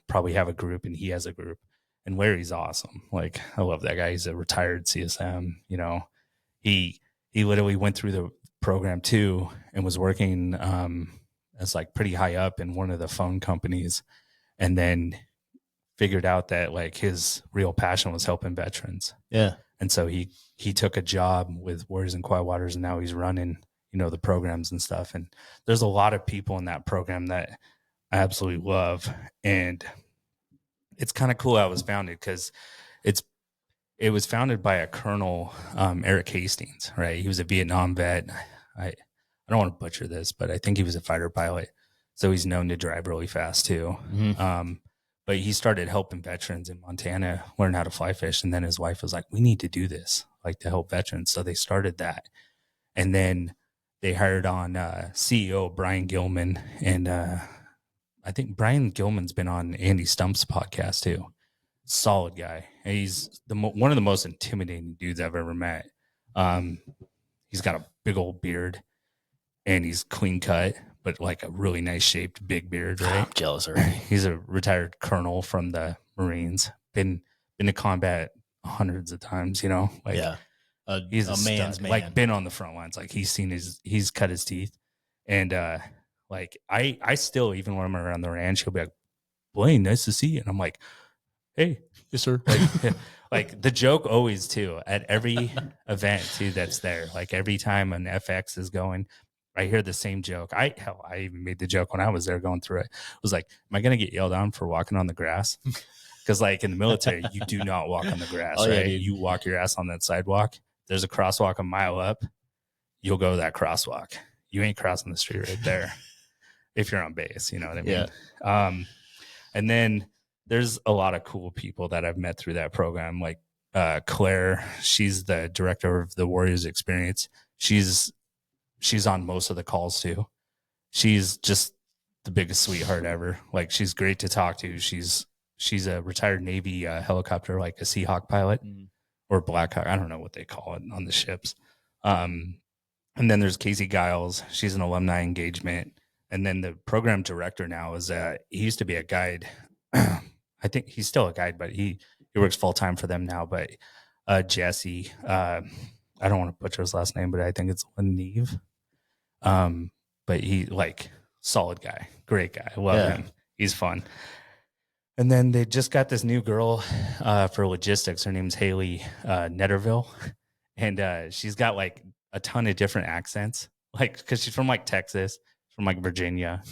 probably have a group, and he has a group. And Larry's awesome. Like, I love that guy. He's a retired CSM. You know, he literally went through the program too, and was working as like pretty high up in one of the phone companies, and then figured out that like his real passion was helping veterans. Yeah. And so he took a job with Warriors and Quiet Waters, and now he's running, you know, the programs and stuff. And there's a lot of people in that program that I absolutely love. And it's kind of cool how it was founded, because it was founded by a Colonel, Eric Hastings, right? He was a Vietnam vet. I don't want to butcher this, but I think he was a fighter pilot. So he's known to drive really fast too. Mm-hmm. But he started helping veterans in Montana learn how to fly fish. And then his wife was like, we need to do this, like, to help veterans. So they started that. And then they hired on CEO Brian Gilman, and I think Brian Gilman's been on Andy Stump's podcast too. Solid guy. And he's one of the most intimidating dudes I've ever met. He's got a big old beard, and he's clean cut, but like a really nice shaped big beard, right? I'm jealous already. He's a retired colonel from the Marines. Been to combat hundreds of times, you know. Like, yeah. He's a man's man. Like, been on the front lines. Like, he's cut his teeth. And like I still, even when I'm around the ranch, he'll be like, Blaine, nice to see you. And I'm like, hey, yes, sir. Like the joke always too at every event too that's there. Like every time an FX is going, I hear the same joke. I even made the joke when I was there going through it. It was like, am I gonna get yelled on for walking on the grass? Because like in the military, you do not walk on the grass, right? Yeah, you walk your ass on that sidewalk. There's a crosswalk a mile up. You'll go that crosswalk. You ain't crossing the street right there if you're on base. You know what I mean? Yeah. And then there's a lot of cool people that I've met through that program, like Claire. She's the director of the Warriors Experience. She's on most of the calls too. She's just the biggest sweetheart ever. Like she's great to talk to. She's a retired Navy helicopter, like a Seahawk pilot or Black Hawk. I don't know what they call it on the ships. And then there's Casey Giles. She's an alumni engagement. And then the program director now is he used to be a guide. I think he's still a guide, but he works full time for them now. But Jesse, I don't want to butcher his last name, but I think it's Leneve. But he like solid guy, great guy. Love him. He's fun. And then they just got this new girl for logistics. Her name's Haley Netterville, and she's got like a ton of different accents, like because she's from like Texas, from like Virginia.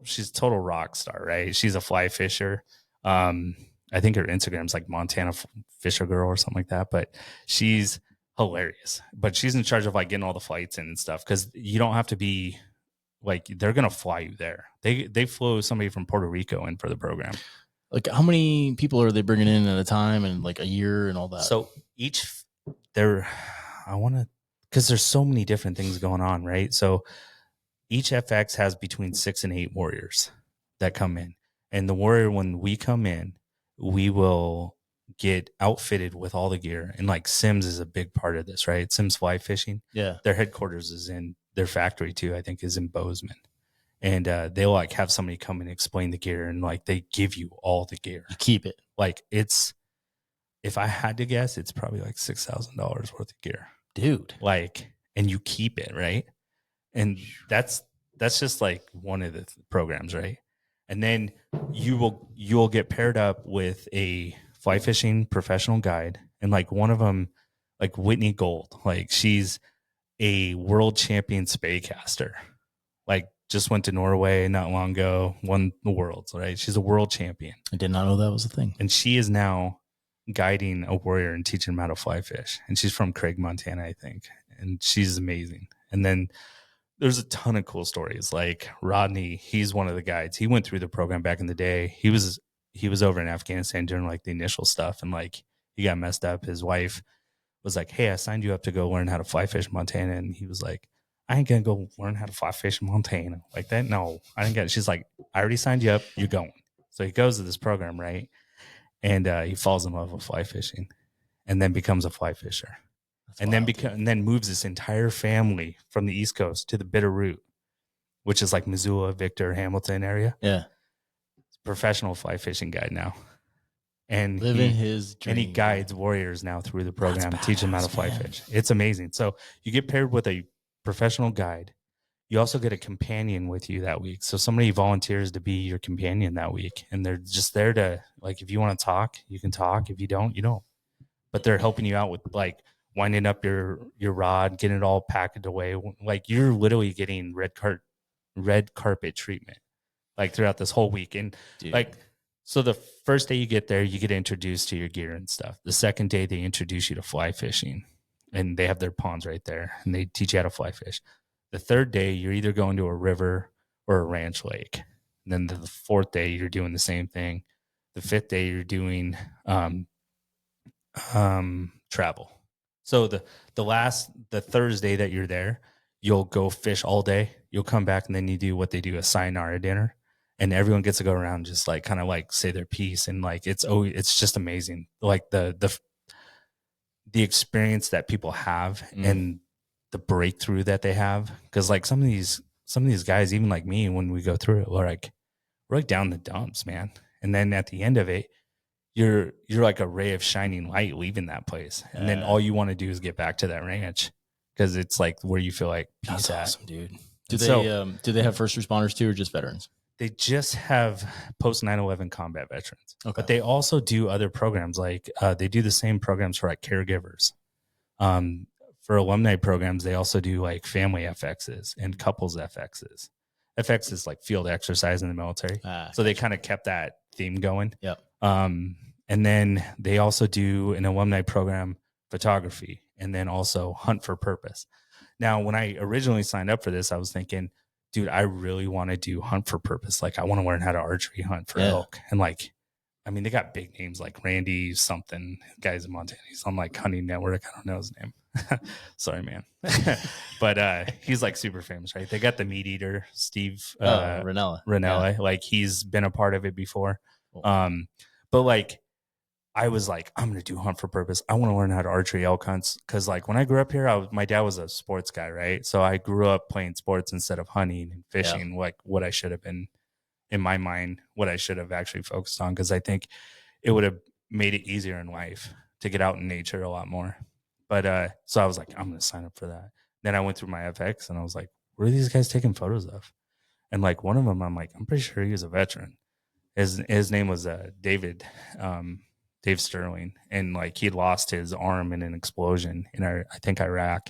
She's total rock star, right? She's a fly fisher. I think her Instagram's like Montana Fisher Girl or something like that. But she's hilarious. But she's in charge of like getting all the flights in and stuff because you don't have to be like they're gonna fly you there. They flew somebody from Puerto Rico in for the program. Like how many people are they bringing in at a time and like a year and all that? So because there's so many different things going on, right? So each FX has between 6 and 8 warriors that come in. And the warrior, when we come in, we will get outfitted with all the gear. And like Sims is a big part of this, right? Sims Fly Fishing. Yeah. Their headquarters is in their factory too, I think is in Bozeman. And they'll like have somebody come and explain the gear and like they give you all the gear. You keep it. Like if I had to guess, it's probably like $6,000 worth of gear. Dude. Like, and you keep it, right? And that's just like one of the programs, right? And then you'll get paired up with a fly fishing professional guide, and like one of them, like Whitney Gold, like she's a world champion spay caster. Like just went to Norway not long ago, won the worlds, right? She's a world champion. I did not know that was a thing. And she is now guiding a warrior and teaching him how to fly fish. And she's from Craig, Montana, I think. And she's amazing. And then there's a ton of cool stories. Like Rodney, he's one of the guides. He went through the program back in the day. He was over in Afghanistan during like the initial stuff, and like he got messed up. His wife was like, "Hey, I signed you up to go learn how to fly fish in Montana," and he was like, "I ain't gonna go learn how to fly fish in Montana like that. No, I didn't get it." She's like, "I already signed you up. You're going." So he goes to this program, right? And he falls in love with fly fishing, and then becomes a fly fisher. And then moves this entire family from the East Coast to the Bitterroot, which is like Missoula, Victor, Hamilton area. Yeah. Professional fly fishing guide now. And living his dream. And he guides warriors now through the program, teach them how to fly fish. It's amazing. So you get paired with a professional guide. You also get a companion with you that week. So somebody volunteers to be your companion that week. And they're just there to, like, if you want to talk, you can talk. If you don't, you don't. But they're helping you out with like winding up your rod, getting it all packaged away. Like you're literally getting red carpet treatment like throughout this whole week. And like, so the first day you get there, you get introduced to your gear and stuff. The second day they introduce you to fly fishing, and they have their ponds right there and they teach you how to fly fish. The third day you're either going to a river or a ranch lake. And then the fourth day you're doing the same thing. The fifth day you're doing travel. So the Thursday that you're there, you'll go fish all day. You'll come back and then you do what they do, a sayonara dinner, and everyone gets to go around and just like kind of like say their piece, and like it's just amazing. Like the experience that people have and the breakthrough that they have, because like some of these guys, even like me, when we go through it, we're like down the dumps, man. And then at the end of it, you're like a ray of shining light leaving that place. And then all you want to do is get back to that ranch, because it's like where you feel like peace. That's awesome, dude. Do they have first responders too, or just veterans? They just have post 9/11 combat veterans, Okay. but they also do other programs. Like they do the same programs for like caregivers. For alumni programs, they also do like family FXs and couples FXs. FX is like field exercise in the military. So they kind of kept that theme going. Yep. And then they also do an alumni program, photography, and then also hunt for purpose. Now, when I originally signed up for this, I was thinking, dude, I really want to do hunt for purpose. Like I want to learn how to archery hunt for elk. And like, I mean, they got big names like Randy something, guys in Montana. He's on like Hunting Network. I don't know his name. Sorry, man. But he's like super famous, right? They got the meat eater, Steve Ranella. Yeah. Like he's been a part of it before. Cool. But like, I was like, I'm going to do hunt for purpose. I want to learn how to archery elk hunts. Cause like when I grew up here, my dad was a sports guy, right? So I grew up playing sports instead of hunting and fishing, like what I should have been, in my mind, what I should have actually focused on. Cause I think it would have made it easier in life to get out in nature a lot more. But so I was like, I'm going to sign up for that. Then I went through my FX and I was like, what are these guys taking photos of? And like one of them, I'm like, I'm pretty sure he was a veteran. His name was David, Dave Sterling, and like he had lost his arm in an explosion in I think Iraq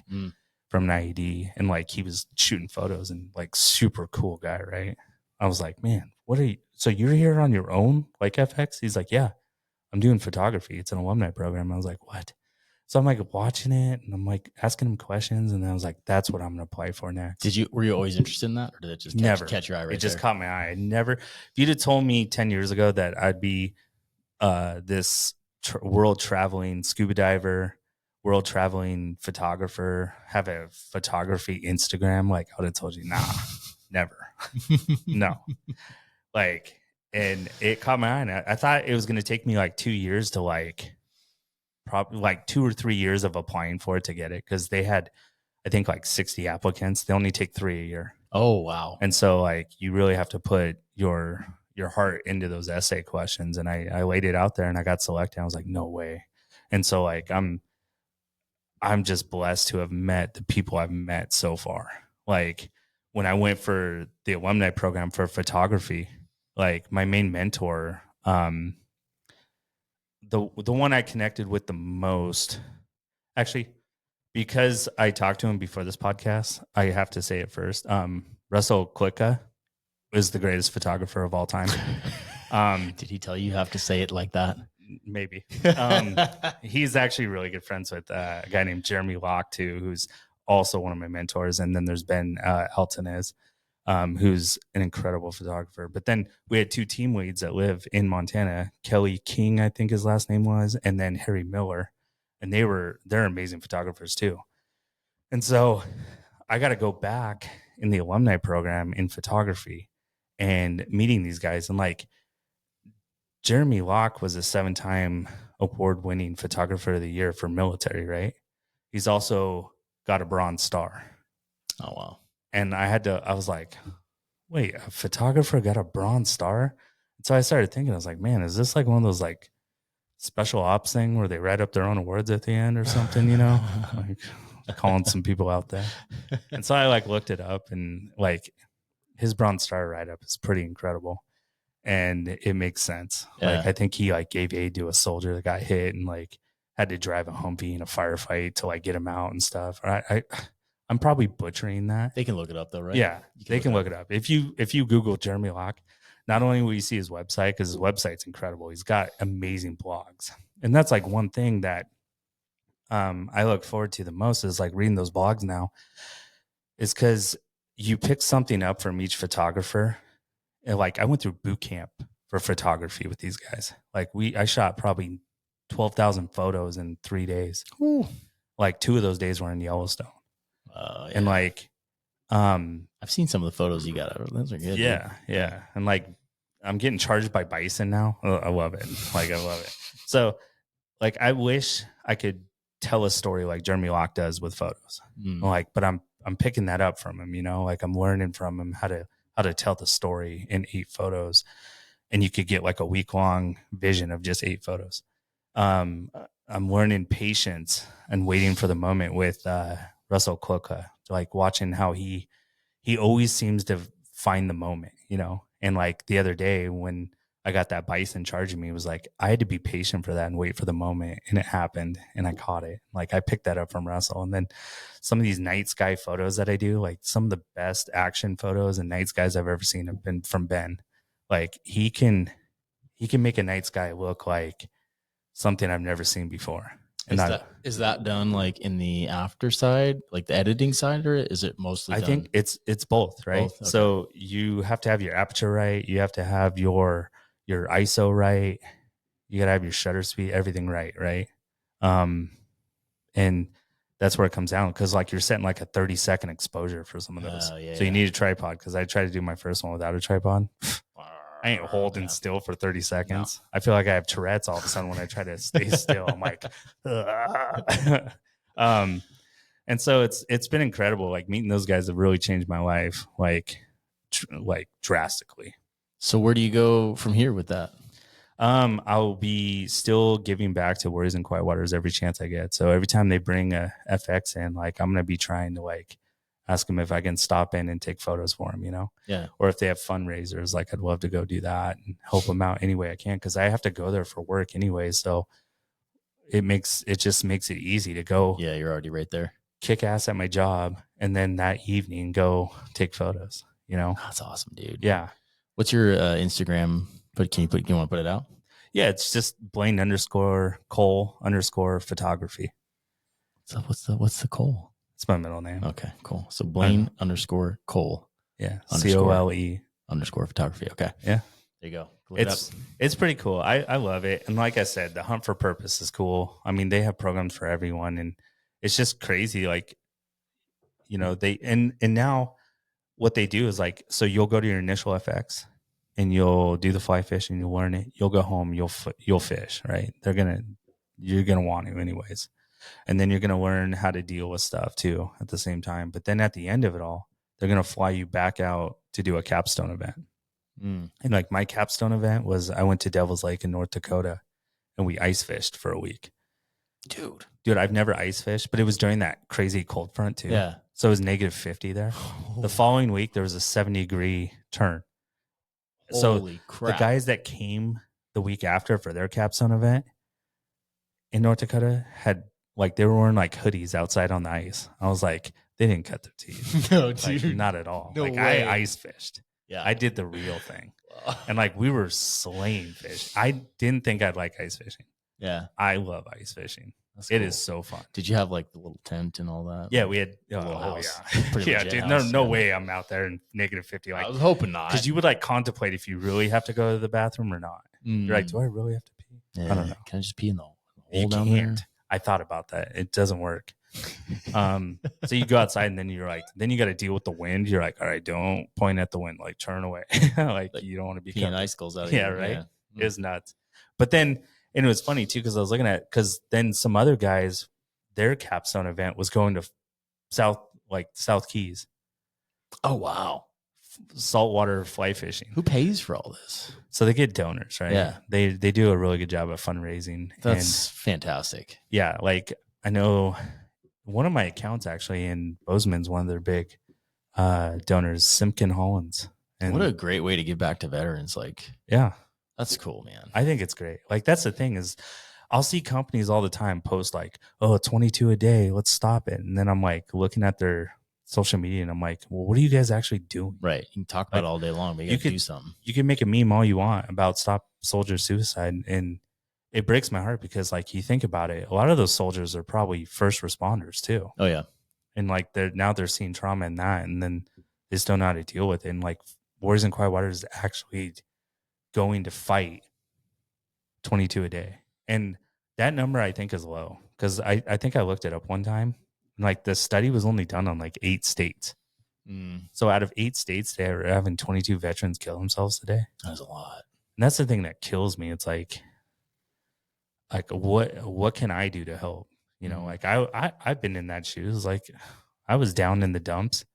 from an IED, and like he was shooting photos and like super cool guy, right? I was like, man, what are you? So you're here on your own, like FX? He's like, yeah, I'm doing photography. It's an alumni program. I was like, what? So I'm like watching it and I'm like asking him questions, and then I was like, that's what I'm gonna apply for next. Were you always interested in that, or did it just catch your eye? It just caught my eye. I never. If you'd have told me 10 years ago that I'd be this world traveling scuba diver, world traveling photographer, have a photography Instagram, like I would have told you, nah, never, no. Like, and it caught my eye. And I thought it was going to take me like 2 years to like, probably like 2 or 3 years of applying for it to get it. Cause they had, I think like 60 applicants. They only take 3 a year. Oh, wow. And so like, you really have to put your heart into those essay questions. And I laid it out there and I got selected. I was like, no way. And so like, I'm just blessed to have met the people I've met so far. Like when I went for the alumni program for photography, like my main mentor, the one I connected with the most, actually, because I talked to him before this podcast, I have to say it first. Russell Klicka is the greatest photographer of all time. Did he tell you have to say it like that? Maybe. He's actually really good friends with a guy named Jeremy Locke too, who's also one of my mentors. And then there's Ben Altanez, who's an incredible photographer. But then we had 2 team leads that live in Montana, Kelly King, I think his last name was, and then Harry Miller. And they're amazing photographers too. And so I got to go back in the alumni program in photography and meeting these guys. And like Jeremy Locke was a 7-time award-winning photographer of the year for military, right? He's also got a Bronze Star. Oh, wow. And I was like, wait, a photographer got a Bronze Star? And so I started thinking, I was like, man, is this like one of those like special ops thing where they write up their own awards at the end or something, you know? Like calling some people out there. And so I like looked it up, and like his Bronze Star write-up is pretty incredible. And it makes sense. Yeah. Like I think he like gave aid to a soldier that got hit and like had to drive a Humvee in a firefight to like get him out and stuff. I'm probably butchering that. They can look it up though, right? Yeah, they can look it up. If you Google Jeremy Locke, not only will you see his website, because his website's incredible, he's got amazing blogs. And that's like one thing that I look forward to the most is like reading those blogs now, is because you pick something up from each photographer. And like I went through boot camp for photography with these guys. Like I shot probably 12,000 photos in 3 days. Ooh. Like 2 of those days were in Yellowstone. Yeah. And like, I've seen some of the photos you got. Those are good. Yeah. Dude. Yeah. And like, I'm getting charged by bison now. I love it. Like, I love it. So like, I wish I could tell a story like Jeremy Locke does with photos. Like, but I'm picking that up from him, you know, like I'm learning from him how to tell the story in 8 photos. And you could get like a week-long vision of just 8 photos. I'm learning patience and waiting for the moment with Russell Klicka, like watching how he always seems to find the moment, you know, And like the other day when I got that bison charging me, it was like I had to be patient for that and wait for the moment, and it happened, and I caught it. Like I picked that up from Russell. And then some of these night sky photos that I do, like some of the best action photos and night skies I've ever seen have been from Ben. Like he can make a night sky look like something I've never seen before. And is that done like in the after side, like the editing side, or is it mostly? I think it's both, right? Both? Okay. So you have to have your aperture right. You have to have your ISO right. You got to have your shutter speed, everything right, right? And that's where it comes down, because like you're setting like a 30-second exposure for some of those. So you need a tripod, because I tried to do my first one without a tripod. I ain't holding still for 30 seconds. No. I feel like I have Tourette's all of a sudden when I try to stay still. I'm like, and so it's been incredible. Like meeting those guys have really changed my life, like drastically. So where do you go from here with that? I'll be still giving back to Warriors and Quiet Waters every chance I get. So every time they bring a FX in, like I'm going to be trying to like ask them if I can stop in and take photos for them, you know? Yeah. Or if they have fundraisers, like I'd love to go do that and help them out any way I can, because I have to go there for work anyway. So it just makes it easy to go. Yeah, you're already right there. Kick ass at my job, and then that evening go take photos, you know? That's awesome, dude. Yeah. What's your Instagram? You want to put it out? Yeah, it's just Blaine _Cole_ photography. So what's the Cole? It's my middle name. Okay, cool. So Blaine _Cole. Yeah. COLE _ photography. Okay. Yeah. There you go. It's pretty cool. I love it. And like I said, the Hunt for Purpose is cool. I mean, they have programs for everyone, and it's just crazy. Like, you know, and now what they do is like, so you'll go to your initial FX and you'll do the fly fish and you'll learn it. You'll go home, you'll fish, right? You're going to want to anyways. And then you're going to learn how to deal with stuff too at the same time. But then at the end of it all, they're going to fly you back out to do a capstone event. And like my capstone event was, I went to Devil's Lake in North Dakota and we ice fished for a week. Dude, I've never ice fished, but it was during that crazy cold front too. Yeah. So it was -50 there. The following week, there was a 70-degree turn. Holy crap. The guys that came the week after for their capstone event in North Dakota had like, they were wearing like hoodies outside on the ice. I was like, they didn't cut their teeth. No, like, dude. Not at all. No like way. I ice fished. Yeah. I did the real thing. And like we were slaying fish. I didn't think I'd like ice fishing. Yeah. I love ice fishing. That's cool. It is so fun. Did you have like the little tent and all that? Yeah, like, we had house. Yeah. Yeah, dude. No way I'm out there in -50. Like, I was hoping not. Because you would like contemplate if you really have to go to the bathroom or not. You're like, do I really have to pee? Yeah. I don't know. Can I just pee in the You hole down can't. there? I thought about that. It doesn't work. So you go outside and then you're like, then you got to deal with the wind. You're like, all right, don't point at the wind. Like turn away. like you don't want to be peeing icicles out of Yeah, here. right. Yeah. It was nuts. But then, and it was funny too, because I was looking at, because then some other guys, their capstone event was going to South Keys. Oh, wow. Saltwater fly fishing. Who pays for all this? So they get donors, right? Yeah. They do a really good job of fundraising. That's fantastic. Yeah. Like I know one of my accounts actually in Bozeman's one of their big donors, Sunken Hollins. And what a great way to give back to veterans. Like, yeah, that's cool, man. I think it's great. Like that's the thing is I'll see companies all the time post like, oh, 22 a day, let's stop it. And then I'm like looking at their social media and I'm like, well, what are you guys actually doing? Right. You can talk about it all day long, but you can do something. You can make a meme all you want about stop soldier suicide. And it breaks my heart because like you think about it, a lot of those soldiers are probably first responders too. Oh yeah. And like they're seeing trauma in that, and then they just don't know how to deal with it. And like Warriors in Quiet Waters is actually going to fight 22 a day. And that number I think is low because I think I looked it up one time. Like the study was only done on like 8 states. So out of 8 states, they're having 22 veterans kill themselves today. That's a lot. And that's the thing that kills me. It's like what can I do to help? You know, like I've been in that shoes. Like I was down in the dumps,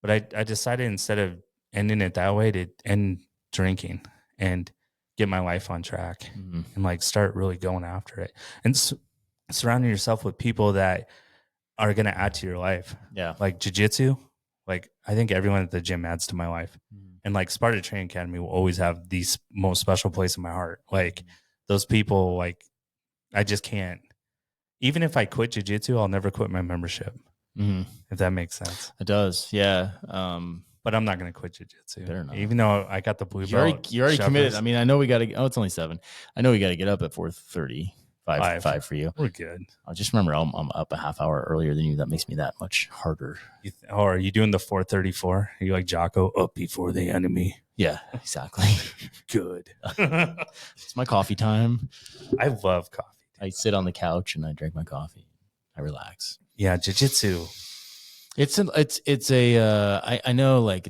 but I decided instead of ending it that way to end drinking and get my life on track and like start really going after it and surrounding yourself with people that are going to add to your life. Yeah. Like jiu-jitsu. Like I think everyone at the gym adds to my life. And like Sparta Training Academy will always have the most special place in my heart. Like those people, like I just can't. Even if I quit jiu-jitsu, I'll never quit my membership. If that makes sense. It does. Yeah. But I'm not going to quit jiu-jitsu. Better not. Even though I got the blue belt. You're already committed. I mean, I know we got to. Oh, it's only 7. I know we got to get up at 4:30. 5 for you. We're good. I just remember I'm up a half hour earlier than you. That makes me that much harder. Are you doing the 4:34? Are you like Jocko, up before the enemy? Yeah, exactly. Good. It's my coffee time. I love coffee. I sit on the couch and I drink my coffee. I relax. Yeah, jiu-jitsu. I know like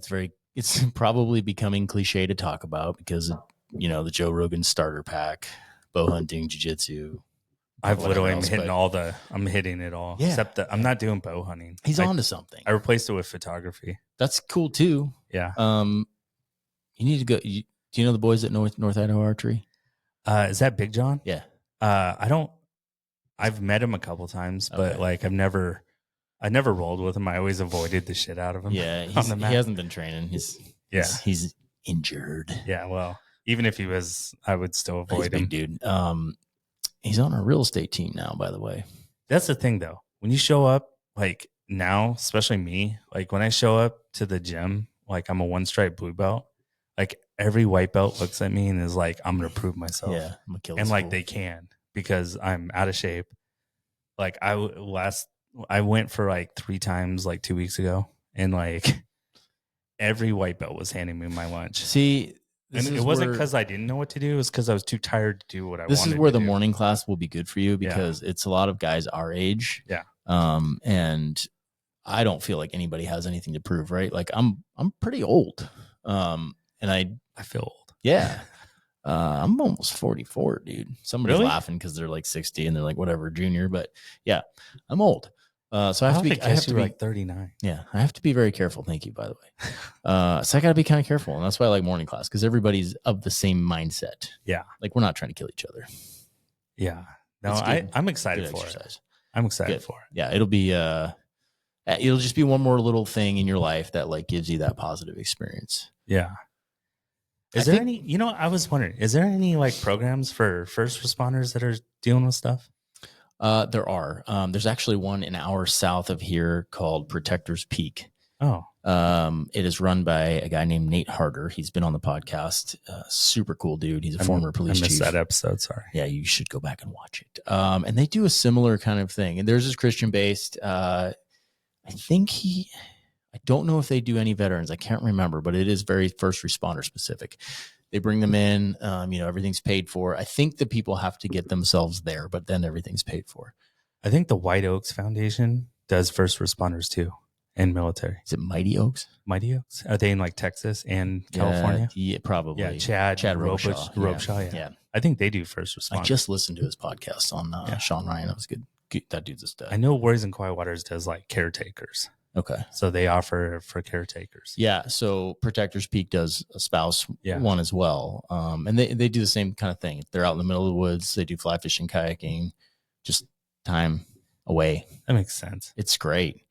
it's probably becoming cliche to talk about because the Joe Rogan starter pack, bow hunting, jiu-jitsu. I'm hitting it all. Yeah. Except that I'm not doing bow hunting. He's on to something. I replaced it with photography. That's cool too. Yeah. You need to go. Do you know the boys at North Idaho Archery? Is that Big John? Yeah. I've met him a couple times, but like I never rolled with him. I always avoided the shit out of him. Yeah. He hasn't been training. He's injured. Yeah. Well, even if he was, I would still avoid him. Big dude. He's on our real estate team now, by the way. That's the thing though. When you show up, like now, especially me, like when I show up to the gym, like I'm a 1-stripe blue belt, like every white belt looks at me and is like, I'm going to prove myself. Yeah. I'm gonna kill and like they can because I'm out of shape. Like I went for like 3 times like 2 weeks ago and like every white belt was handing me my lunch. See, and it wasn't because I didn't know what to do. It was because I was too tired to do what I wanted to do. This is where the morning class will be good for you because it's a lot of guys our age. Yeah. And I don't feel like anybody has anything to prove, right? Like I'm pretty old. And I feel old. Yeah. I'm almost 44, dude. Somebody's laughing because they're like 60 and they're like, whatever, junior. But yeah, I'm old. So I have to be like 39. Yeah, I have to be very careful. Thank you, by the way. So I got to be kind of careful, and that's why I like morning class because everybody's of the same mindset. Yeah, like we're not trying to kill each other. Yeah, no, I'm excited for it. I'm excited for it. Yeah, it'll just be one more little thing in your life that like gives you that positive experience. Yeah. Is there any? I was wondering, is there any like programs for first responders that are dealing with stuff? There are. There's actually one an hour south of here called Protector's Peak. Oh. It is run by a guy named Nate Harder. He's been on the podcast. Super cool dude. He's a former police chief. I missed that episode. Sorry. Yeah, you should go back and watch it. And they do a similar kind of thing. And theirs is Christian based. I don't know if they do any veterans. I can't remember, but it is very first responder specific. They bring them in, everything's paid for. I think the people have to get themselves there, but then everything's paid for. I think the White Oaks Foundation does first responders too and military. Is it Mighty Oaks? Mighty Oaks? Are they in like Texas and California? Yeah, probably. Yeah, Chad Robichaud. Yeah. I think they do first responders. I just listened to his podcast on Sean Ryan. That was good. That dude's a stud. I know Warriors and Quiet Waters does like caretakers. Okay. So they offer for caretakers. Yeah. So Protector's Peak does a spouse one as well. And they do the same kind of thing. They're out in the middle of the woods. They do fly fishing, kayaking, just time away. That makes sense. It's great.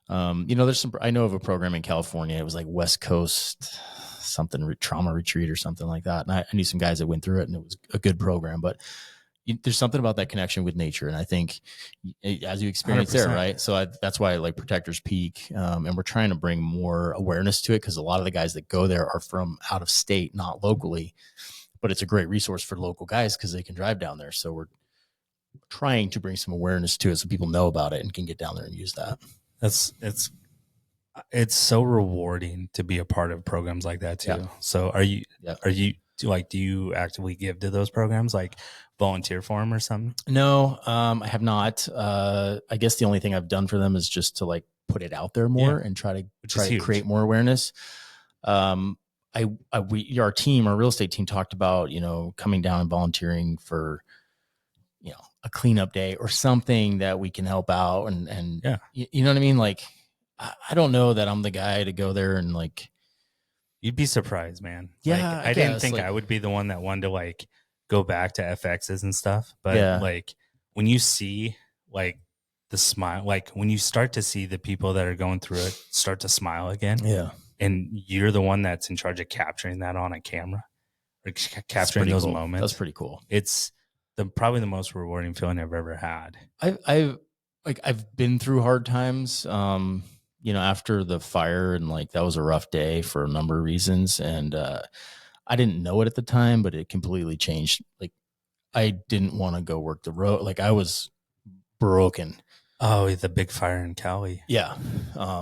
I know of a program in California. It was like West Coast something trauma retreat or something like that. And I knew some guys that went through it and it was a good program, but there's something about that connection with nature. And I think as you experience 100%. There, right? So that's why I like Protector's Peak. And we're trying to bring more awareness to it because a lot of the guys that go there are from out of state, not locally, but it's a great resource for local guys because they can drive down there. So we're trying to bring some awareness to it so people know about it and can get down there and use that. It's so rewarding to be a part of programs like that too. Yeah. So do you actively give to those programs, like volunteer for them or something? No, I have not. I guess the only thing I've done for them is just to like put it out there more and try to create more awareness. Our real estate team talked about, coming down and volunteering for, a cleanup day or something that we can help out. And you know what I mean? Like, I don't know that I'm the guy to go there and like, you'd be surprised, man. Yeah. Like, I didn't think I would be the one that wanted to like go back to FXs and stuff. But like when you see like the smile, like when you start to see the people that are going through it start to smile again. Yeah. and you're the one that's in charge of capturing that on a camera, or capturing those moments. That's pretty cool. It's probably the most rewarding feeling I've ever had. I've been through hard times, after the fire, and like that was a rough day for a number of reasons. And I didn't know it at the time, but it completely changed. Like I didn't want to go work the road. Like I was broken. Oh, the big fire in Cali. Yeah.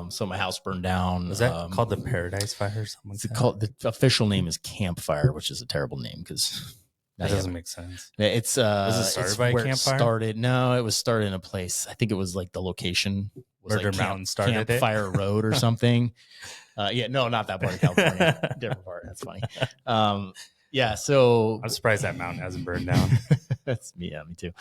So my house burned down. Was that called the Paradise Fire or something like that? The official name is Campfire, which is a terrible name because that doesn't make sense. It's was it started by a campfire? No, it was started in a place. I think it was like the location was Murder like Mountain started Campfire Road or something. No, not that part of California. Different part. That's funny. Yeah, so I'm surprised that mountain hasn't burned down. That's me. Yeah, me too.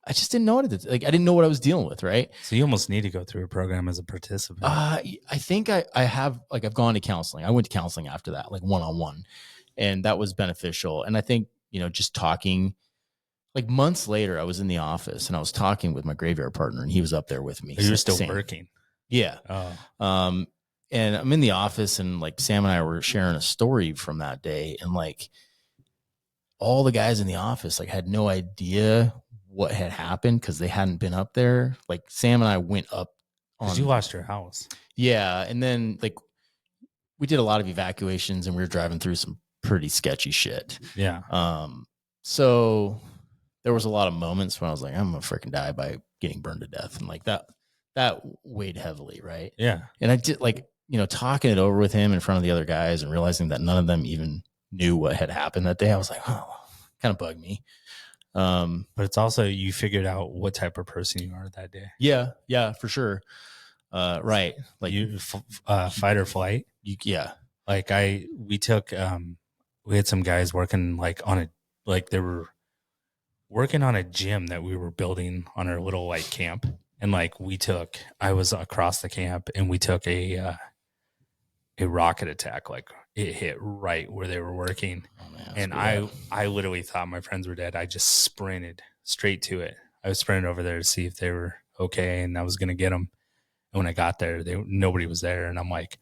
I just didn't know what it. Like I didn't know what I was dealing with. Right. So you almost need to go through a program as a participant. I think I have, like, I've gone to counseling. I went to counseling after that, like one-on-one, and that was beneficial. And I think, just talking, like months later, I was in the office and I was talking with my graveyard partner, and he was up there with me. You were still working. Yeah. Oh. And I'm in the office, and like Sam and I were sharing a story from that day, and like all the guys in the office like had no idea what had happened because they hadn't been up there. Like Sam and I went up because you lost your house. Yeah. And then like we did a lot of evacuations, and we were driving through some pretty sketchy shit. Yeah. So there was a lot of moments when I was like, I'm gonna freaking die by getting burned to death. And like that weighed heavily. Right. Yeah. And I did like, talking it over with him in front of the other guys and realizing that none of them even knew what had happened that day. I was like, oh, kind of bugged me. But it's also, you figured out what type of person you are that day. Yeah, for sure. Right. Like you fight or flight. Yeah. Like we had some guys working they were working on a gym that we were building on our little like camp. And like I was across the camp, and we took a rocket attack. Like it hit right where they were working. Oh, man, and I literally thought my friends were dead. I just sprinted straight to it. I was sprinting over there to see if they were okay, and I was going to get them. And when I got there, nobody was there. And I'm like,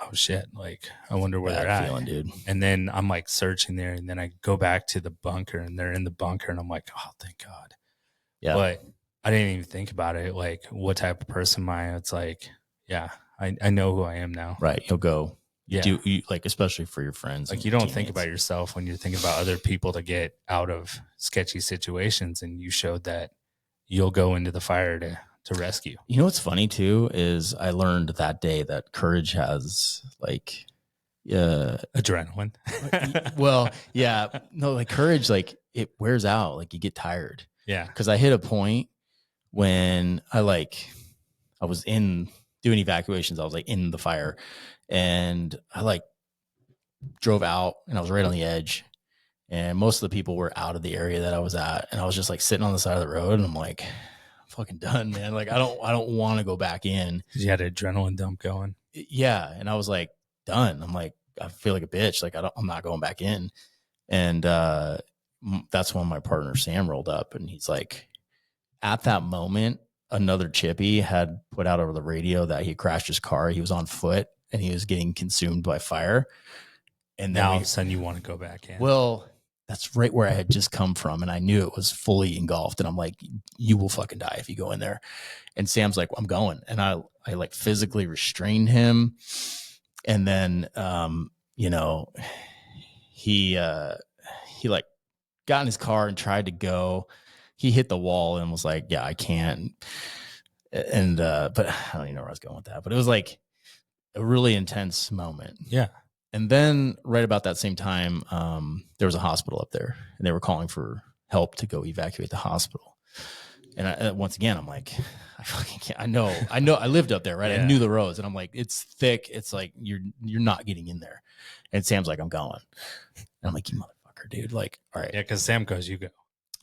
oh shit. Like, I wonder where they're at. Dude. And then I'm like searching there, and then I go back to the bunker, and they're in the bunker, and I'm like, oh, thank God. Yeah. But I didn't even think about it. Like, what type of person am I? It's like, yeah, I know who I am now. Right. You'll go. Yeah. Like, especially for your friends. Like, you don't think about yourself when you're thinking about other people to get out of sketchy situations. And you showed that you'll go into the fire to rescue. You know, what's funny too, is I learned that day that courage has like, adrenaline. Well, yeah, no, like courage, like it wears out. Like you get tired. Yeah. Cause I hit a point when I was in doing evacuations. I was like in the fire, and I like drove out, and I was right on the edge, and most of the people were out of the area that I was at. And I was just like sitting on the side of the road, and I'm like, I'm fucking done, man. Like, I don't want to go back in. You had an adrenaline dump going. Yeah. And I was like, done. I'm like, I feel like a bitch. Like I'm not going back in. And, that's when my partner Sam rolled up, and he's like, at that moment, another chippy had put out over the radio that he crashed his car. He was on foot, and he was getting consumed by fire. And then now all of a sudden you want to go back in. Well, that's right where I had just come from, and I knew it was fully engulfed. And I'm like, you will fucking die if you go in there. And Sam's like, I'm going. And I like physically restrained him. And then, he like got in his car and tried to go. He hit the wall and was like, yeah, I can't. And, but I don't even know where I was going with that, but it was like a really intense moment. Yeah. And then right about that same time, there was a hospital up there, and they were calling for help to go evacuate the hospital. And once again, I'm like, I fucking can't. I know. I lived up there, right? Yeah. I knew the roads, and I'm like, it's thick. It's like, you're not getting in there. And Sam's like, I'm going. And I'm like, you motherfucker, dude. Like, all right. Yeah. Cause Sam goes, you go.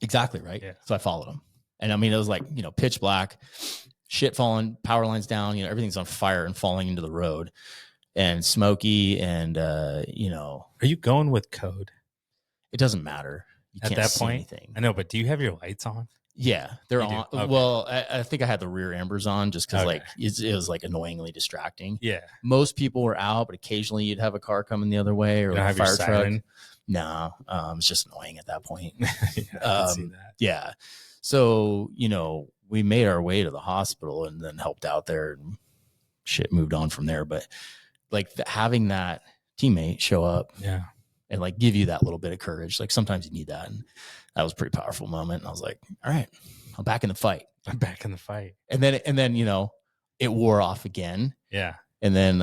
Exactly. Right. Yeah. So I followed him. And I mean, it was like, pitch black, shit falling, power lines down, everything's on fire and falling into the road. And smoky, and Are you going with code? It doesn't matter. You at can't that see point. anything. I know, but do you have your lights on? Yeah, they're You do? on. Okay. Well, I think I had the rear ambers on just because Okay. like it was like annoyingly distracting. Yeah. Most people were out, but occasionally you'd have a car coming the other way or You don't like a have your fire truck. siren? No, it's just annoying at that point. Yeah, I can see that. Yeah. So, you know, we made our way to the hospital and then helped out there and shit moved on from there. But like having that teammate show up Yeah. and like give you that little bit of courage, like sometimes you need that. And that was a pretty powerful moment. And I was like, all right, I'm back in the fight. I'm back in the fight. And then, you know, it wore off again. Yeah. And then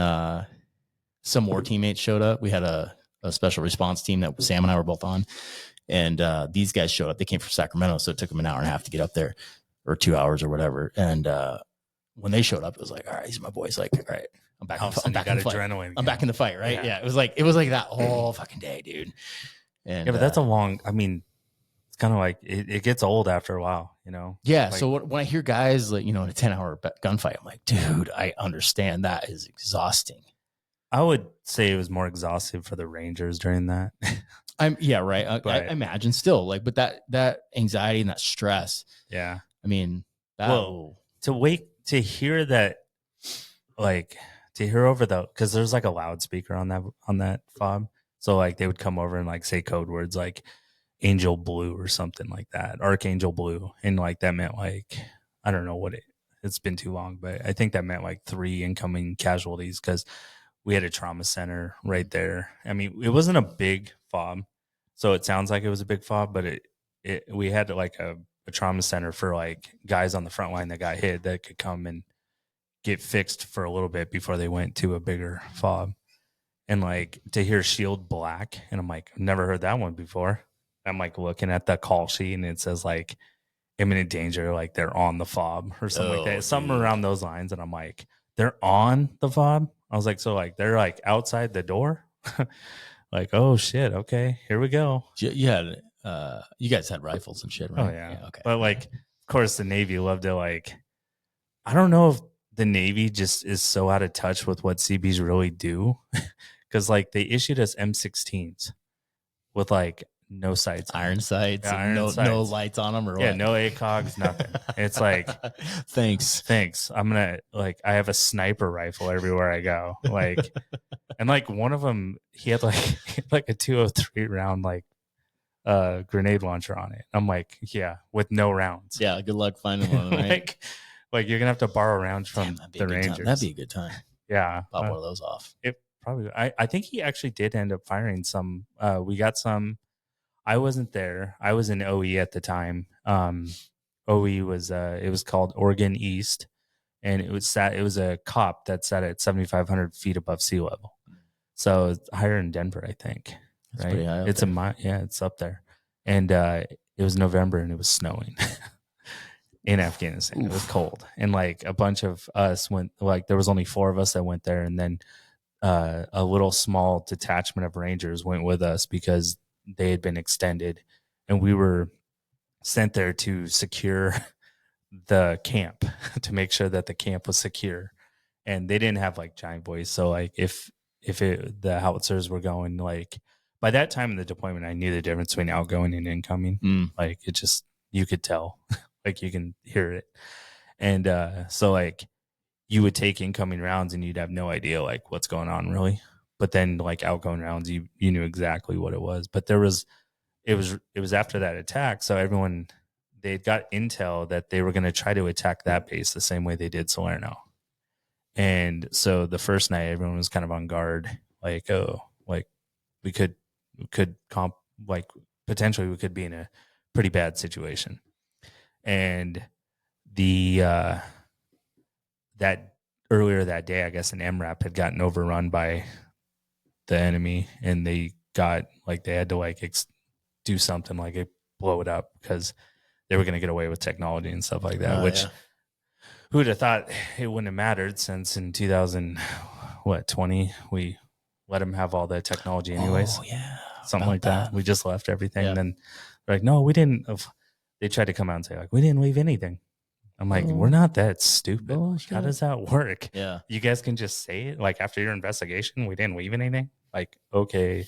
some more teammates showed up. We had a special response team that Sam and I were both on. And these guys showed up. They came from Sacramento, so it took them an hour and a half to get up there, or 2 hours or whatever. And when they showed up, it was like, all right, these are my boys. Like, all right, I'm back. I'm back in the fight. I'm back in the fight, right? Yeah. It was like that all fucking day, dude. And yeah, but that's a long. I mean, it's kind of like it gets old after a while, you know. Yeah. Like, so when I hear guys like, you know, in a 10-hour gunfight, I'm like, dude, I understand that is exhausting. I would say it was more exhaustive for the Rangers during that. Right. I imagine still like, but that anxiety and that stress. Yeah. I mean, to hear that, like to hear over because there's like a loudspeaker on that fob. So like they would come over and like say code words like Angel Blue or something like that, Archangel Blue. And like that meant like, I don't know what it's been too long, but I think that meant like 3 incoming casualties because we had a trauma center right there. I mean, it wasn't a big fob, so it sounds like it was a big fob, but we had like a trauma center for like guys on the front line that got hit that could come and get fixed for a little bit before they went to a bigger fob. And like to hear Shield Black, and I'm like, I've never heard that one before. I'm like looking at the call sheet and it says like imminent danger, like they're on the fob or something like that. Something around those lines. And I'm like, they're on the fob? I was like, so like they're like outside the door? Like, oh shit, okay, here we go. Yeah, you guys had rifles and shit, right? Oh yeah. Okay. But like, of course, the Navy loved to like. I don't know if the Navy just is so out of touch with what CBs really do, because like they issued us M16s with like no sights, iron sights, no lights on them, or yeah, what? no ACOGs, nothing. It's like, thanks. I'm gonna like, I have a sniper rifle everywhere I go, like, and like one of them, he had like a 203 round like grenade launcher on it. I'm like, yeah, with no rounds. Yeah, good luck finding one. Right? like you're gonna have to borrow rounds from the Rangers. That'd be a good time. Yeah, pop one of those off. It probably. I think he actually did end up firing some. We got some. I wasn't there. I was in OE at the time. OE was it was called Oregon East, and it was a COP that sat at 7,500 feet above sea level. So it's higher in Denver, I think. That's right? pretty high. It's it's up there, and it was November and it was snowing in Afghanistan. Oof. It was cold, and like a bunch of us went. Like there was only 4 of us that went there, and then a little small detachment of Rangers went with us because they had been extended, and we were sent there to secure the camp to make sure that the camp was secure. And they didn't have like giant boys, so like if the howitzers were going, like by that time in the deployment, I knew the difference between outgoing and incoming. Like it just, you could tell, like you can hear it. And so like you would take incoming rounds and you'd have no idea like what's going on really. But then like outgoing rounds, you knew exactly what it was. But it was after that attack. So everyone, they got intel that they were going to try to attack that base the same way they did Salerno. And so the first night, everyone was kind of on guard, like, oh, like we could potentially we could be in a pretty bad situation. And that earlier that day, I guess an MRAP had gotten overrun by the enemy, and they got like, they had to like do something like blow it up because they were going to get away with technology and stuff like that, which who would have thought it wouldn't have mattered, since in 2020 we let them have all the technology anyways. Oh yeah, something like that. We just left everything. And then they're like, no, we didn't. They tried to come out and say like, we didn't leave anything. I'm like, we're not that stupid. How does that work? Yeah, you guys can just say it like after your investigation, we didn't leave anything. Like, okay.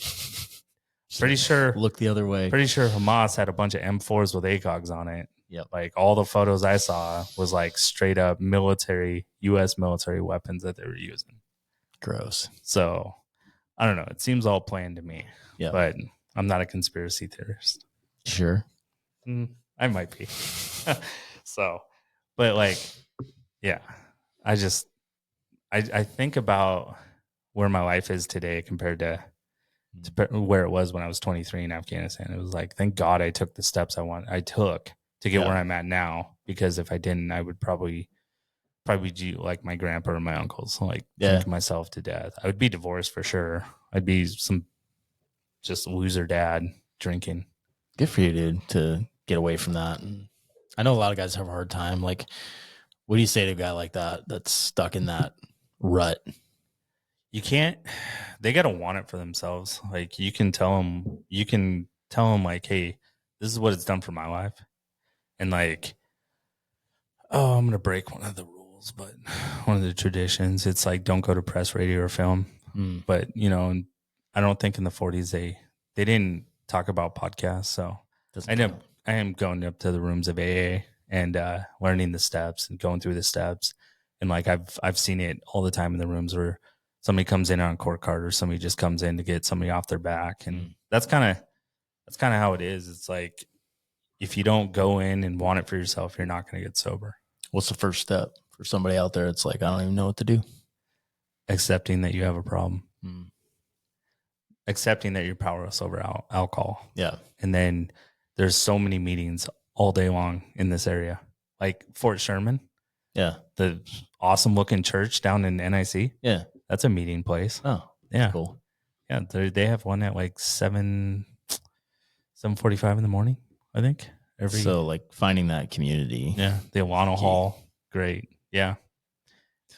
Pretty sure look the other way. Pretty sure Hamas had a bunch of M4s with ACOGs on it. Yep. Like all the photos I saw was like straight up U.S. military weapons that they were using. Gross. So I don't know. It seems all planned to me. Yeah. But I'm not a conspiracy theorist. Sure. I might be. So, but like, yeah, I think about where my life is today compared to where it was when I was 23 in Afghanistan. It was like, thank God I took the steps I took to get where I'm at now, because if I didn't, I would probably be like my grandpa or my uncles, like drinking myself to death. I would be divorced for sure. I'd be some just loser dad drinking. Good for you, dude, to get away from that. And I know a lot of guys have a hard time. Like, what do you say to a guy like that that's stuck in that rut? You can't. They got to want it for themselves. Like you can tell them like, hey, this is what it's done for my life, and like, oh, I'm gonna break one of the rules, but one of the traditions. It's like don't go to press, radio, or film. But I don't think in the 40s they didn't talk about podcasts. So I am going up to the rooms of AA and learning the steps and going through the steps. And like I've seen it all the time in the rooms where somebody comes in on a court card or somebody just comes in to get somebody off their back. And that's kind of how it is. It's like if you don't go in and want it for yourself, you're not going to get sober. What's the first step for somebody out there? It's like, I don't even know what to do. Accepting that you have a problem. Accepting that you're powerless over alcohol. Yeah. And then there's so many meetings all day long in this area. Like Fort Sherman. Yeah. The awesome looking church down in NIC. Yeah. That's a meeting place. Oh, yeah. Cool. Yeah. They have one at like 7:45 in the morning, I think. So like finding that community. Yeah. The Alana Hall. Great. Yeah.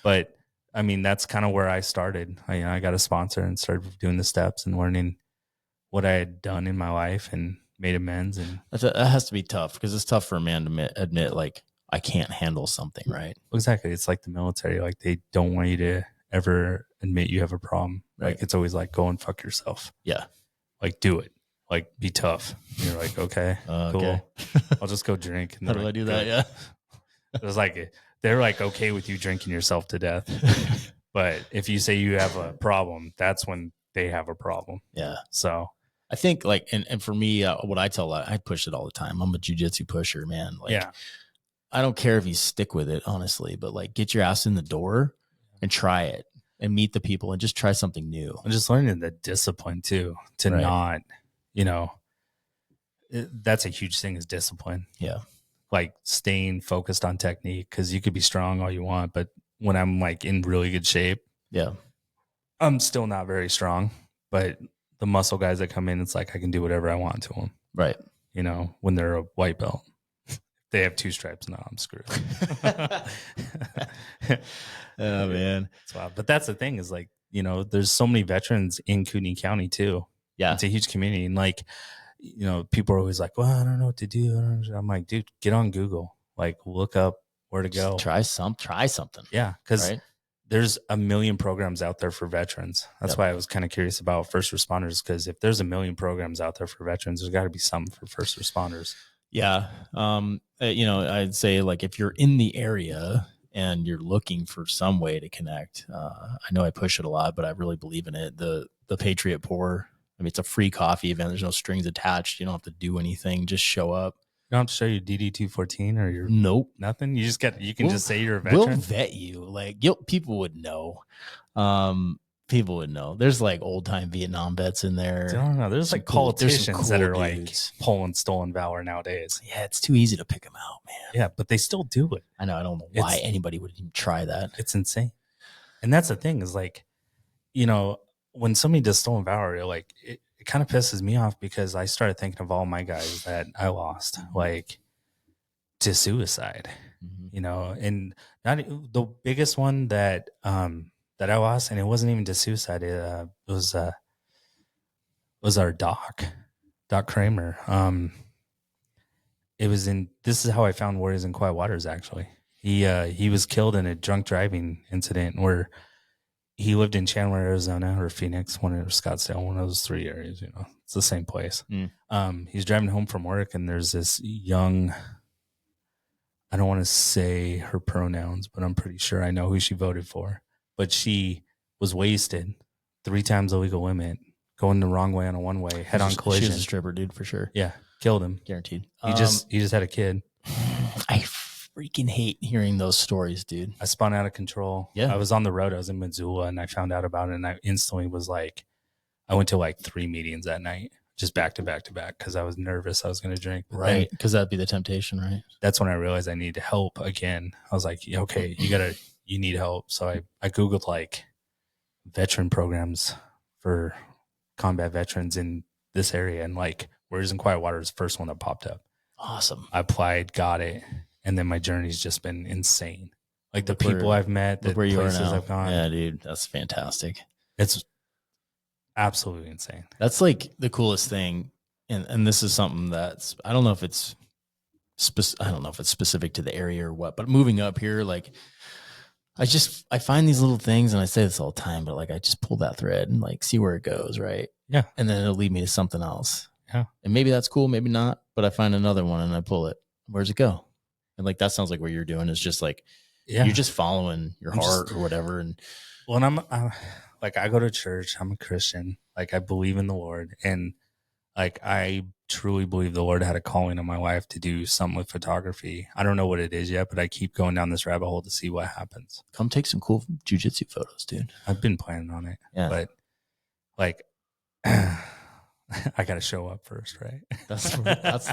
But I mean, that's kind of where I started. I got a sponsor and started doing the steps and learning what I had done in my life and made amends. And that has to be tough because it's tough for a man to admit like, I can't handle something, right? Exactly. It's like the military. Like they don't want you to ever admit you have a problem. Right. Like it's always like, go and fuck yourself. Yeah. Like do it. Like be tough. And you're like, okay, cool. Okay. I'll just go drink. And how do I do that? Yeah. It was like, they're like, okay with you drinking yourself to death. But if you say you have a problem, that's when they have a problem. Yeah. So I think like, and for me, what I tell, I push it all the time. I'm a jiu-jitsu pusher, man. Like, yeah. I don't care if you stick with it, honestly, but like get your ass in the door and try it and meet the people and just try something new. And just learning the discipline too, to not, that's a huge thing is discipline. Yeah. Like staying focused on technique, because you could be strong all you want, but when I'm like in really good shape, yeah, I'm still not very strong. But the muscle guys that come in, it's like I can do whatever I want to them. Right. When they're a white belt, they have 2 stripes now. I'm screwed. Oh man, it's wild. But that's the thing is like there's so many veterans in Kootenai County too. Yeah, it's a huge community, and like. People are always like, well, I don't know what to do. I'm like, dude, get on Google, like look up where to go. Just try something. Yeah. Cause there's a million programs out there for veterans. That's why I was kind of curious about first responders. Cause if there's a million programs out there for veterans, there's gotta be something for first responders. Yeah. I'd say like, if you're in the area and you're looking for some way to connect, I know I push it a lot, but I really believe in it. The Patriot Pour, I mean, it's a free coffee event. There's no strings attached. You don't have to do anything. Just show up. You don't have to show your DD-214 or your nothing. You just just say you're a veteran. We'll vet you. Like people would know. People would know. There's like old time Vietnam vets in there. I don't know. There's like politicians that are dudes. Like pulling stolen valor nowadays. Yeah, it's too easy to pick them out, man. Yeah, but they still do it. I know. I don't know why anybody would even try that. It's insane. And that's the thing is like, when somebody does stolen valor, it kind of pisses me off because I started thinking of all my guys that I lost, like to suicide, and not the biggest one that I lost, and it wasn't even to suicide. It was our Doc Kramer. This is how I found Warriors in Quiet Waters. Actually, he was killed in a drunk driving incident where. He lived in Chandler, Arizona, or Phoenix, or Scottsdale, one of those 3 areas. It's the same place. He's driving home from work, and there's this young I don't want to say her pronouns, but I'm pretty sure I know who she voted for. But she was wasted, 3 times the legal limit, going the wrong way on a one-way, head-on collision. She's a stripper, dude, for sure. Yeah, killed him. Guaranteed. He just had a kid. I freaking hate hearing those stories, dude. I spun out of control. Yeah. I was on the road. I was in Missoula, and I found out about it, and I instantly was like, I went to like 3 meetings that night, just back to back to back, because I was nervous I was going to drink. But right, because that'd be the temptation, right? That's when I realized I needed help again. I was like, okay, you need help. So I Googled like veteran programs for combat veterans in this area, and like Warriors in Quiet Water is the first one that popped up. Awesome. I applied, got it, and then my journey's just been insane. Like the people I've met, the places I've gone. Yeah, dude, that's fantastic. It's absolutely insane. That's like the coolest thing, and this is something that's I don't know if it's specific to the area or what, but moving up here, like I find these little things, and I say this all the time, but like I just pull that thread and like see where it goes, right? Yeah, and then it'll lead me to something else. Yeah, and maybe that's cool, maybe not, but I find another one and I pull it. Where's it go? And like that sounds like what you're doing is just like you're just following your heart or whatever. And well, and I'm like I go to church. I'm a Christian. Like I believe in the Lord, and like I truly believe the Lord had a calling on my life to do something with photography. I don't know what it is yet, but I keep going down this rabbit hole to see what happens. Come take some cool jiu-jitsu photos, dude. I've been planning on it, but like I got to show up first, right? That's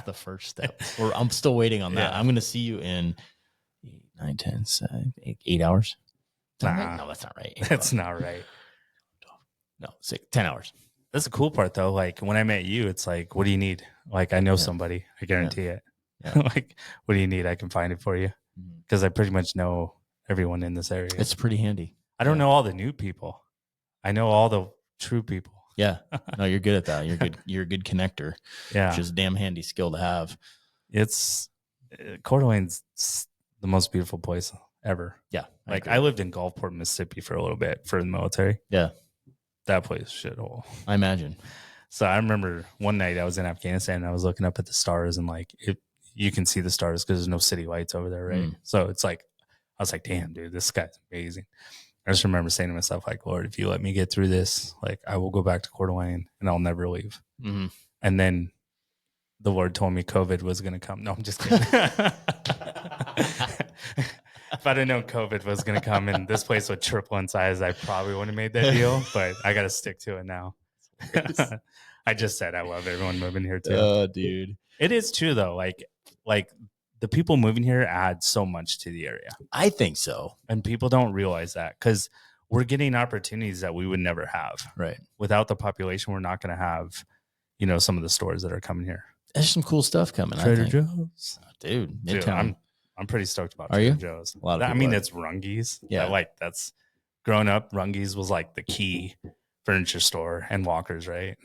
the first step. I'm still waiting on that. I'm going to see you in 9, 10, 8 hours. Nah, no, that's not right. That's not right. No, 10 hours. That's the cool part, though. Like when I met you, it's like, what do you need? Like I know somebody. I guarantee it. Yeah. Like, what do you need? I can find it for you because I pretty much know everyone in this area. It's pretty handy. I don't know all the new people. I know all the true people. Yeah. No, you're good at that. You're good. You're a good connector. Yeah. Which is a damn handy skill to have. It's Coeur d'Alene's the most beautiful place ever. Yeah. I lived in Gulfport, Mississippi for a little bit for the military. Yeah. That place shithole. I imagine. So I remember one night I was in Afghanistan and I was looking up at the stars, and like you can see the stars because there's no city lights over there, right? So it's like I was like, damn, dude, this guy's amazing. I just remember saying to myself, like, Lord, if you let me get through this, like I will go back to Coeur d'Alene and I'll never leave. Mm-hmm. And then the Lord told me COVID was going to come. No, I'm just kidding. If I'd have known COVID was going to come and this place would triple in size, I probably wouldn't have made that deal, but I got to stick to it now. I just said I love everyone moving here too. Oh, dude. It is true though. Like the people moving here add so much to the area. I think so. And people don't realize that because we're getting opportunities that we would never have. Right. Without the population, we're not going to have, some of the stores that are coming here. There's some cool stuff coming. Trader Joe's. Dude, Midtown. I'm pretty stoked about Trader Joe's. A lot of it's Rungies. Yeah. That's growing up. Rungies was like the key furniture store and Walker's, right?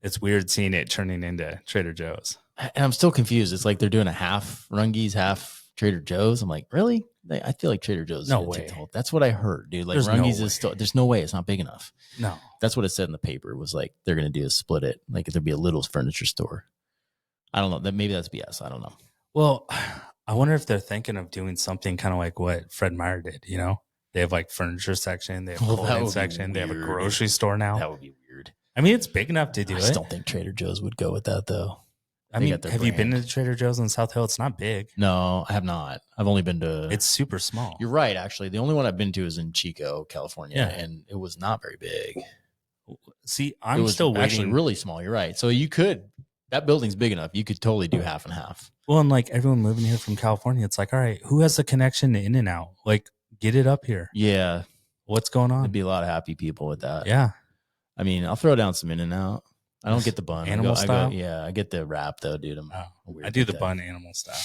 It's weird seeing it turning into Trader Joe's. And I'm still confused. It's like they're doing a half Rungies, half Trader Joe's. I'm like, really? I feel like Trader Joe's. No way. That's what I heard, dude. Like Rungies is still, there's no way. It's not big enough. No. That's what it said in the paper was like, they're going to do is split it. Like there'd be a little furniture store. I don't know. Maybe that's BS. I don't know. Well, I wonder if they're thinking of doing something kind of like what Fred Meyer did, They have like furniture section. They have clothing section. They have a grocery store now. That would be weird. I mean, it's big enough to do it. I just don't think Trader Joe's would go with that though. Have you been to Trader Joe's on South Hill? It's not big. No, I have not. I've only been to... It's super small. You're right, actually. The only one I've been to is in Chico, California, and it was not very big. See, I'm still waiting. Actually really small. You're right. So you could... That building's big enough. You could totally do half and half. Well, and like everyone moving here from California, it's like, all right, who has a connection to In-N-Out? Like, get it up here. Yeah. What's going on? There'd be a lot of happy people with that. Yeah. I mean, I'll throw down some In-N-Out. I don't get the bun. Animal style? I get the wrap though, dude. I do the bun animal style.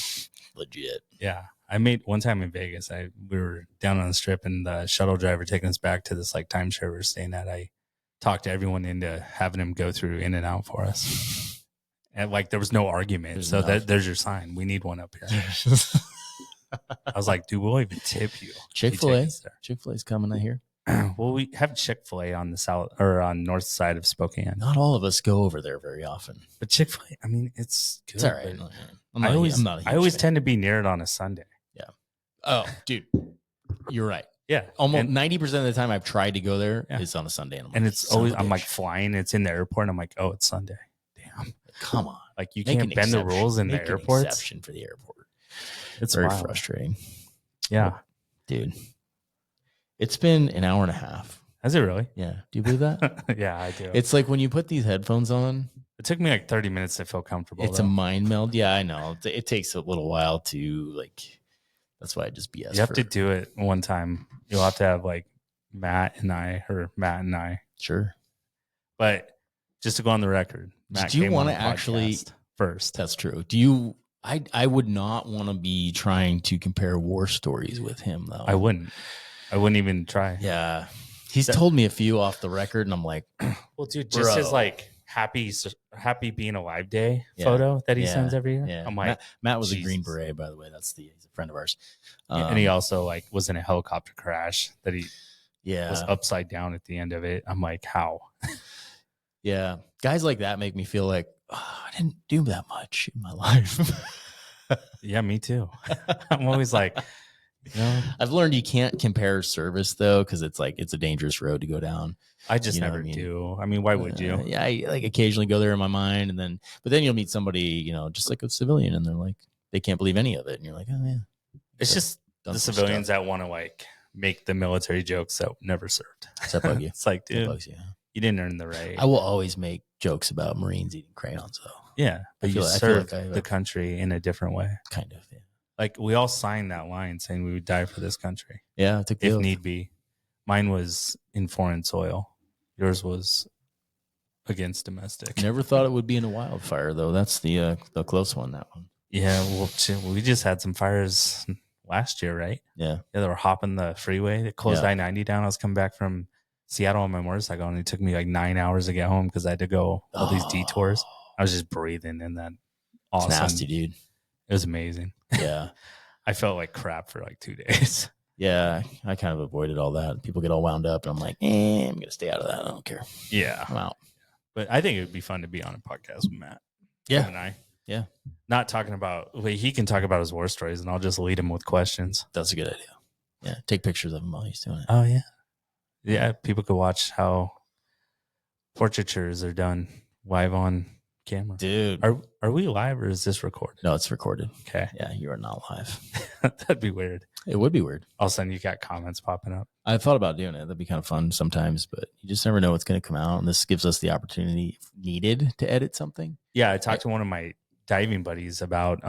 Legit. Yeah. I made one time in Vegas. We were down on the strip and the shuttle driver taking us back to this like timeshare we were staying at. I talked to everyone into having him go through In-N-Out for us. And like there was no argument. There's your sign. We need one up here. I was like, dude, we'll even tip you. Chick-fil-A. Chick-fil-A's coming, I hear. Well, we have Chick-fil-A on the south or on north side of Spokane. Not all of us go over there very often. But Chick-fil-A, I mean, it's good. It's all right. I always tend to be near it on a Sunday. Yeah. Oh, dude, you're right. Yeah. Almost 90% of the time I've tried to go there, it's on a Sunday. And, it's always, I'm like flying, it's in the airport. And I'm like, oh, it's Sunday. Damn. Come on. Like you can't bend the rules in the airports. Exception for the airport. It's very wild. Frustrating. Yeah. Dude. It's been an hour and a half. Has it really? Yeah. Do you believe that? Yeah, I do. It's like when you put these headphones on. It took me like 30 minutes to feel comfortable. It's a mind meld. Yeah, I know. It takes a little while to like. That's why I just BS. You have to do it one time. You'll have to have like Matt and I. Sure. But just to go on the record, Matt, do you want to actually first? That's true. Do you? I would not want to be trying to compare war stories with him though. I wouldn't even try. Yeah. He's told me a few off the record and I'm like, well, dude, just his like happy being alive day photo that he sends every year. Yeah. I'm like, Matt was a Green Beret, by the way. He's a friend of ours. And he also like was in a helicopter crash that he was Yeah. upside down at the end of it. I'm like, how? Yeah. Guys like that make me feel like I didn't do that much in my life. Yeah, me too. I'm always like, you know, I've learned you can't compare service though, because it's like it's a dangerous road to go down. I just never do. I mean, why would you? Yeah, I like occasionally go there in my mind, and but then you'll meet somebody, you know, just like a civilian, and they're like, they can't believe any of it, and you're like, oh yeah. It's just the civilians that want to like make the military jokes that never served. Does that bug you? It's like, dude, bugs you. You didn't earn the right. I will always make jokes about Marines eating crayons, though. Yeah, but you served the country in a different way. Kind of, yeah. Like we all signed that line saying we would die for this country. Yeah, if need be. Mine was in foreign soil. Yours was against domestic. Never thought it would be in a wildfire, though. That's the close one. That one. Yeah, well, we just had some fires last year, right? Yeah. Yeah, they were hopping the freeway. They closed I-90 down. I was coming back from Seattle on my motorcycle, and it took me like 9 hours to get home because I had to go all these detours. I was just breathing in that awesome. It's nasty, dude. It was amazing. Yeah. I felt like crap for like 2 days. Yeah, I kind of avoided all that. People get all wound up, and I'm like, I'm going to stay out of that. I don't care. Yeah. I'm out. But I think it would be fun to be on a podcast with Matt. Yeah. And I. Yeah. Not talking about, he can talk about his war stories, and I'll just lead him with questions. That's a good idea. Yeah. Take pictures of him while he's doing it. Oh, yeah. Yeah. People could watch how portraitures are done live on camera. Dude. Are we live or is this recorded? No, it's recorded. Okay. Yeah, you are not live. That'd be weird. It would be weird. All of a sudden you got comments popping up. I thought about doing it. That'd be kind of fun sometimes, but you just never know what's going to come out. And this gives us the opportunity, if needed, to edit something. Yeah, I talked to one of my diving buddies about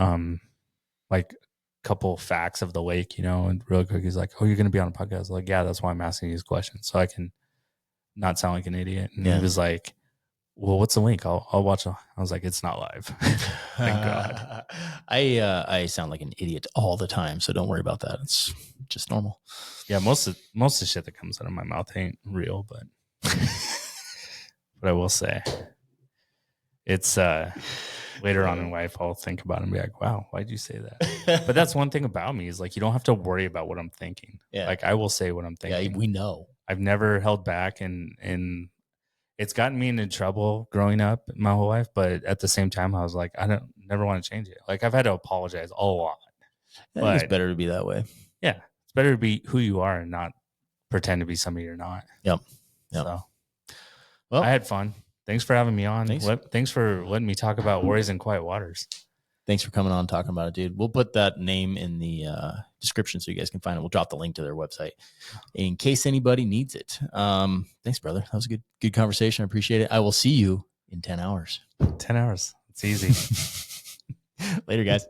like a couple facts of the lake, you know, and real quick he's like, oh, you're going to be on a podcast? I was like, yeah, that's why I'm asking these questions, so I can not sound like an idiot. And he was like, well, what's the link? I'll watch. I was like, it's not live. Thank God. I sound like an idiot all the time, so don't worry about that. It's just normal. Yeah, most of the shit that comes out of my mouth ain't real, but but I will say it's later on in life I'll think about it and be like, wow, why'd you say that? But that's one thing about me is like you don't have to worry about what I'm thinking. Yeah. Like I will say what I'm thinking. Yeah, we know. I've never held back and it's gotten me into trouble growing up my whole life, but at the same time, I was like, I never want to change it. Like I've had to apologize a lot. But it's better to be that way. Yeah, it's better to be who you are and not pretend to be somebody you're not. Yep. So, well, I had fun. Thanks for having me on. Thanks for letting me talk about Warriors in Quiet Waters. Thanks for coming on and talking about it, dude. We'll put that name in the description so you guys can find it. We'll drop the link to their website in case anybody needs it. Thanks, brother. That was a good conversation. I appreciate it. I will see you in 10 hours. 10 hours. It's easy. Later, guys.